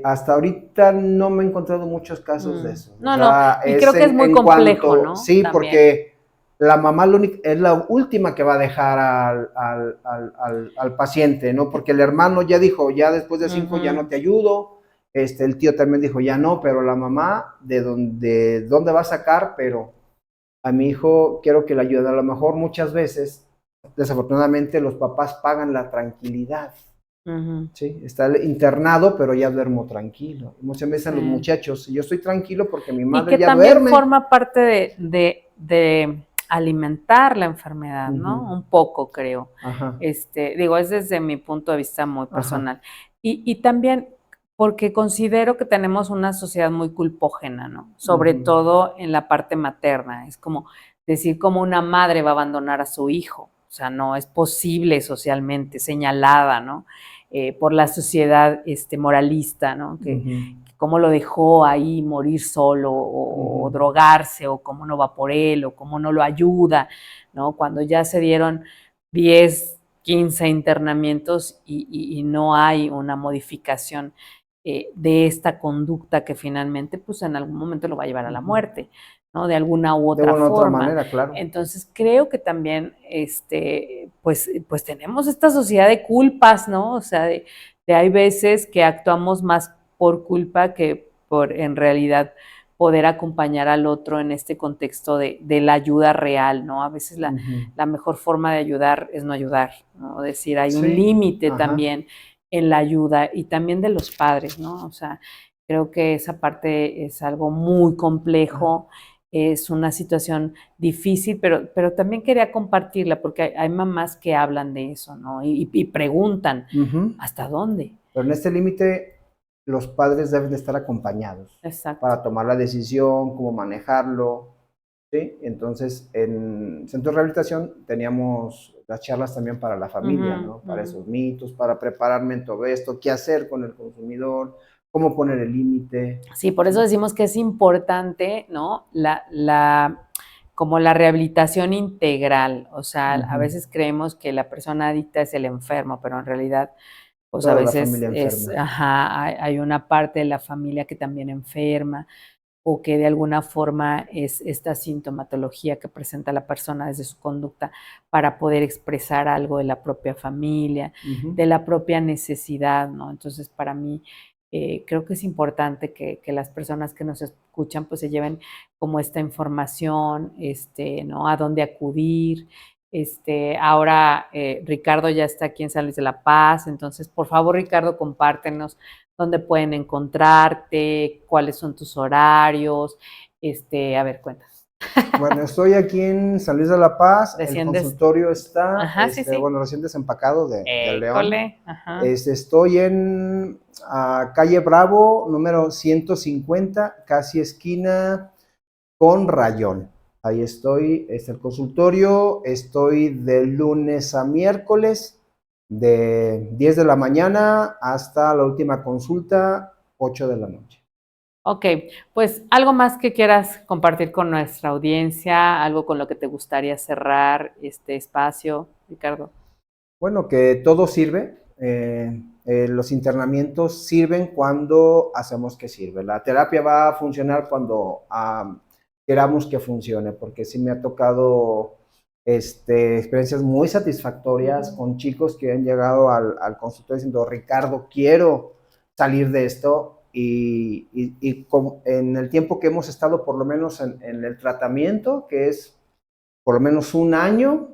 Hasta ahorita no me he encontrado muchos casos de eso. No, o sea, no, y creo que es muy complejo, ¿no? Sí, también. Porque la mamá es la última que va a dejar al paciente, ¿no? Porque el hermano ya dijo, ya después de 5 ya no te ayudo. El tío también dijo, ya no, pero la mamá, ¿de dónde va a sacar? Pero a mi hijo quiero que le ayude. A lo mejor muchas veces, desafortunadamente, los papás pagan la tranquilidad. Sí, está internado, pero ya duermo tranquilo. Muchas veces los muchachos, yo estoy tranquilo porque mi madre ya duerme. Y que también forma parte de alimentar la enfermedad, ¿no? Un poco, creo. Digo, es desde mi punto de vista muy personal. Y también Porque considero que tenemos una sociedad muy culpógena, ¿no? Sobre todo en la parte materna. Es como decir cómo una madre va a abandonar a su hijo. O sea, no es posible socialmente, señalada, ¿no? Por la sociedad moralista, ¿no? Que cómo lo dejó ahí morir solo o drogarse, o cómo no va por él, o cómo no lo ayuda, ¿no? Cuando ya se dieron 10, 15 internamientos y no hay una modificación de esta conducta que finalmente, pues en algún momento lo va a llevar a la muerte, ¿no? De alguna u otra forma. De otra manera, claro. Entonces creo que también, pues tenemos esta sociedad de culpas, ¿no? O sea, de hay veces que actuamos más por culpa que por en realidad poder acompañar al otro en este contexto de la ayuda real, ¿no? A veces la mejor forma de ayudar es no ayudar, ¿no? Es decir, hay un límite también en la ayuda y también de los padres, ¿no? O sea, creo que esa parte es algo muy complejo, es una situación difícil, pero también quería compartirla porque hay mamás que hablan de eso, ¿no? Y preguntan, ¿hasta dónde? Pero en este límite, los padres deben de estar acompañados. Exacto. Para tomar la decisión, cómo manejarlo, ¿sí? Entonces, en Centro de Rehabilitación teníamos las charlas también para la familia, ¿no? Para esos mitos, para prepararme en todo esto, qué hacer con el consumidor, cómo poner el límite. Sí, por eso decimos que es importante, ¿no? Como la rehabilitación integral. O sea, a veces creemos que la persona adicta es el enfermo, pero en realidad, pues Toda a la veces familia enferma. hay una parte de la familia que también enferma, o que de alguna forma es esta sintomatología que presenta la persona desde su conducta para poder expresar algo de la propia familia, de la propia necesidad, ¿no? Entonces, para mí, creo que es importante que las personas que nos escuchan pues se lleven como esta información, ¿no? A dónde acudir. Ahora Ricardo ya está aquí en San Luis de la Paz, entonces por favor, Ricardo, compártenos dónde pueden encontrarte, cuáles son tus horarios, a ver, cuentas. Bueno, estoy aquí en San Luis de la Paz, el consultorio está, Ajá, sí. bueno, recién desempacado de León. Ajá. Estoy en calle Bravo, número 150, casi esquina con Rayón. Ahí estoy, es el consultorio, estoy de lunes a miércoles, de 10 de la mañana hasta la última consulta, 8 de la noche. Ok, pues algo más que quieras compartir con nuestra audiencia, algo con lo que te gustaría cerrar este espacio, Ricardo. Bueno, que todo sirve. Los internamientos sirven cuando hacemos que sirve. La terapia va a funcionar cuando queramos que funcione, porque sí me ha tocado experiencias muy satisfactorias con chicos que han llegado al consultorio diciendo, Ricardo, quiero salir de esto. En el tiempo que hemos estado, por lo menos en el tratamiento, que es por lo menos un año,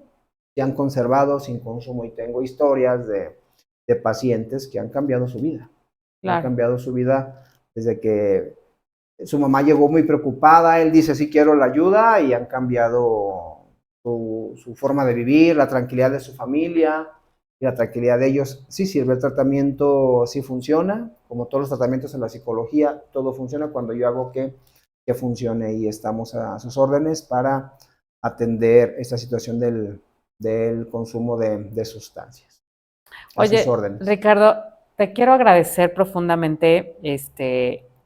se han conservado sin consumo, y tengo historias de pacientes que han cambiado su vida. Claro. Han cambiado su vida desde que su mamá llegó muy preocupada, él dice, sí quiero la ayuda, y han cambiado su forma de vivir, la tranquilidad de su familia y la tranquilidad de ellos. Sí sirve el tratamiento, sí funciona, como todos los tratamientos en la psicología, todo funciona cuando yo hago que funcione, y estamos a sus órdenes para atender esta situación del consumo de sustancias. A sus Oye, órdenes. Ricardo, te quiero agradecer profundamente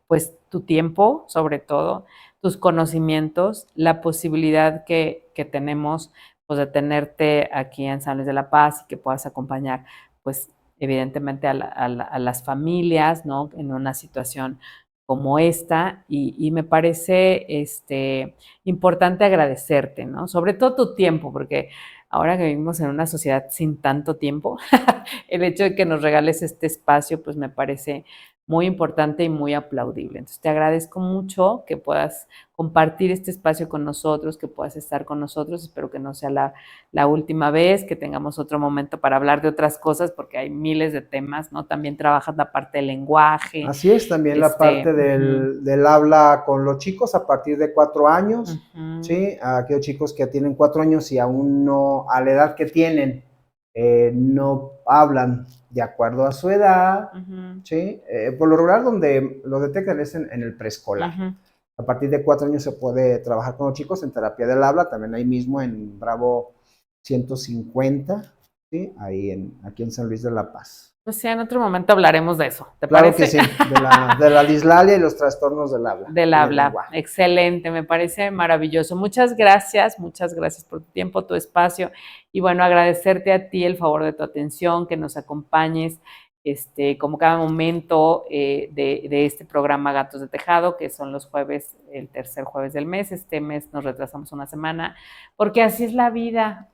pues tu tiempo, sobre todo, tus conocimientos, la posibilidad que tenemos pues, de tenerte aquí en San Luis de la Paz y que puedas acompañar, pues, evidentemente a las familias, ¿no? En una situación como esta, y me parece importante agradecerte, ¿no? Sobre todo tu tiempo, porque ahora que vivimos en una sociedad sin tanto tiempo, el hecho de que nos regales este espacio, pues me parece muy importante y muy aplaudible. Entonces, te agradezco mucho que puedas compartir este espacio con nosotros, que puedas estar con nosotros. Espero que no sea la última vez, que tengamos otro momento para hablar de otras cosas, porque hay miles de temas, ¿no? También trabajas la parte del lenguaje. Así es, también la parte del habla con los chicos a partir de 4 años, ¿sí? A aquellos chicos que tienen 4 años y aún no, a la edad que tienen, no hablan de acuerdo a su edad, ¿sí? Por lo regular donde lo detectan es en el preescolar. A partir de 4 años se puede trabajar con los chicos en terapia del habla, también ahí mismo en Bravo 150, ¿sí? Aquí en San Luis de la Paz. Pues sí, en otro momento hablaremos de eso, ¿te Claro parece? que sí, de la dislalia y los trastornos del habla. Del habla, excelente, me parece maravilloso. Muchas gracias por tu tiempo, tu espacio, y bueno, agradecerte a ti el favor de tu atención, que nos acompañes como cada momento de este programa Gatos de Tejado, que son los jueves, el tercer jueves del mes. Este mes nos retrasamos una semana, porque así es la vida.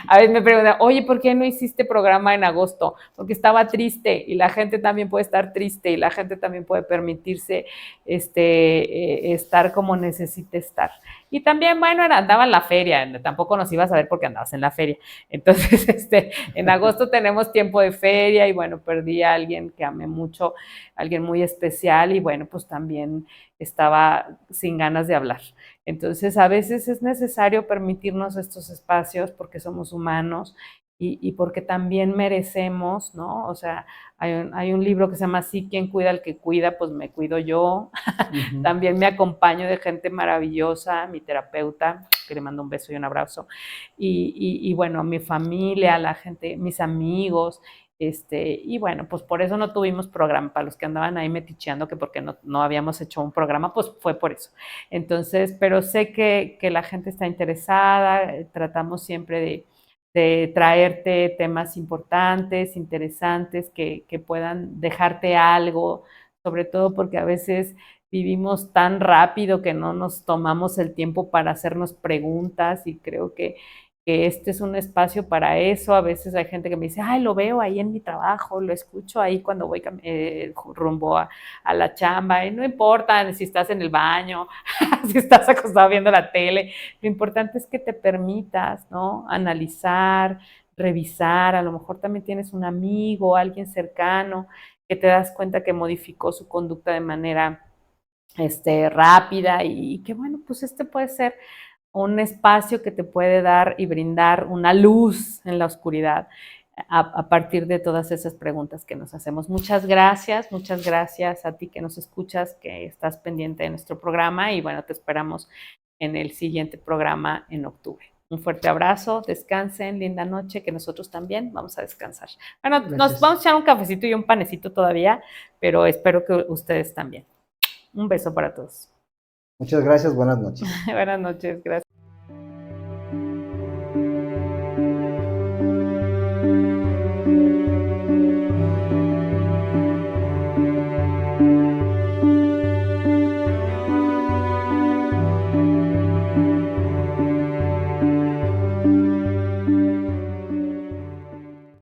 A veces me preguntan, oye, ¿por qué no hiciste programa en agosto? Porque estaba triste, y la gente también puede estar triste, y la gente también puede permitirse estar como necesite estar. Y también, bueno, andaba en la feria, tampoco nos ibas a ver porque andabas en la feria. Entonces, en agosto tenemos tiempo de feria, y bueno, perdí a alguien que amé mucho, alguien muy especial, y bueno, pues también estaba sin ganas de hablar. Entonces, a veces es necesario permitirnos estos espacios porque somos humanos, y porque también merecemos, ¿no? O sea, hay un libro que se llama Así, quien cuida al que cuida, pues me cuido yo. También me acompaño de gente maravillosa, mi terapeuta, que le mando un beso y un abrazo, y bueno, mi familia, la gente, mis amigos, y bueno, pues por eso no tuvimos programa. Para los que andaban ahí meticheando que porque no habíamos hecho un programa, pues fue por eso. Entonces, pero sé que la gente está interesada, tratamos siempre de traerte temas importantes, interesantes, que puedan dejarte algo, sobre todo porque a veces vivimos tan rápido que no nos tomamos el tiempo para hacernos preguntas, y creo que este es un espacio para eso. A veces hay gente que me dice, ay, lo veo ahí en mi trabajo, lo escucho ahí cuando voy rumbo a la chamba, y no importa si estás en el baño, si estás acostado viendo la tele, lo importante es que te permitas, ¿no? Analizar, revisar. A lo mejor también tienes un amigo, alguien cercano, que te das cuenta que modificó su conducta de manera rápida, y que bueno, pues puede ser un espacio que te puede dar y brindar una luz en la oscuridad a partir de todas esas preguntas que nos hacemos. Muchas gracias a ti que nos escuchas, que estás pendiente de nuestro programa, y bueno, te esperamos en el siguiente programa en octubre. Un fuerte abrazo, descansen, linda noche, que nosotros también vamos a descansar. Bueno, nos vamos a echar un cafecito y un panecito todavía, pero espero que ustedes también. Un beso para todos. Muchas gracias, buenas noches. Buenas noches, gracias.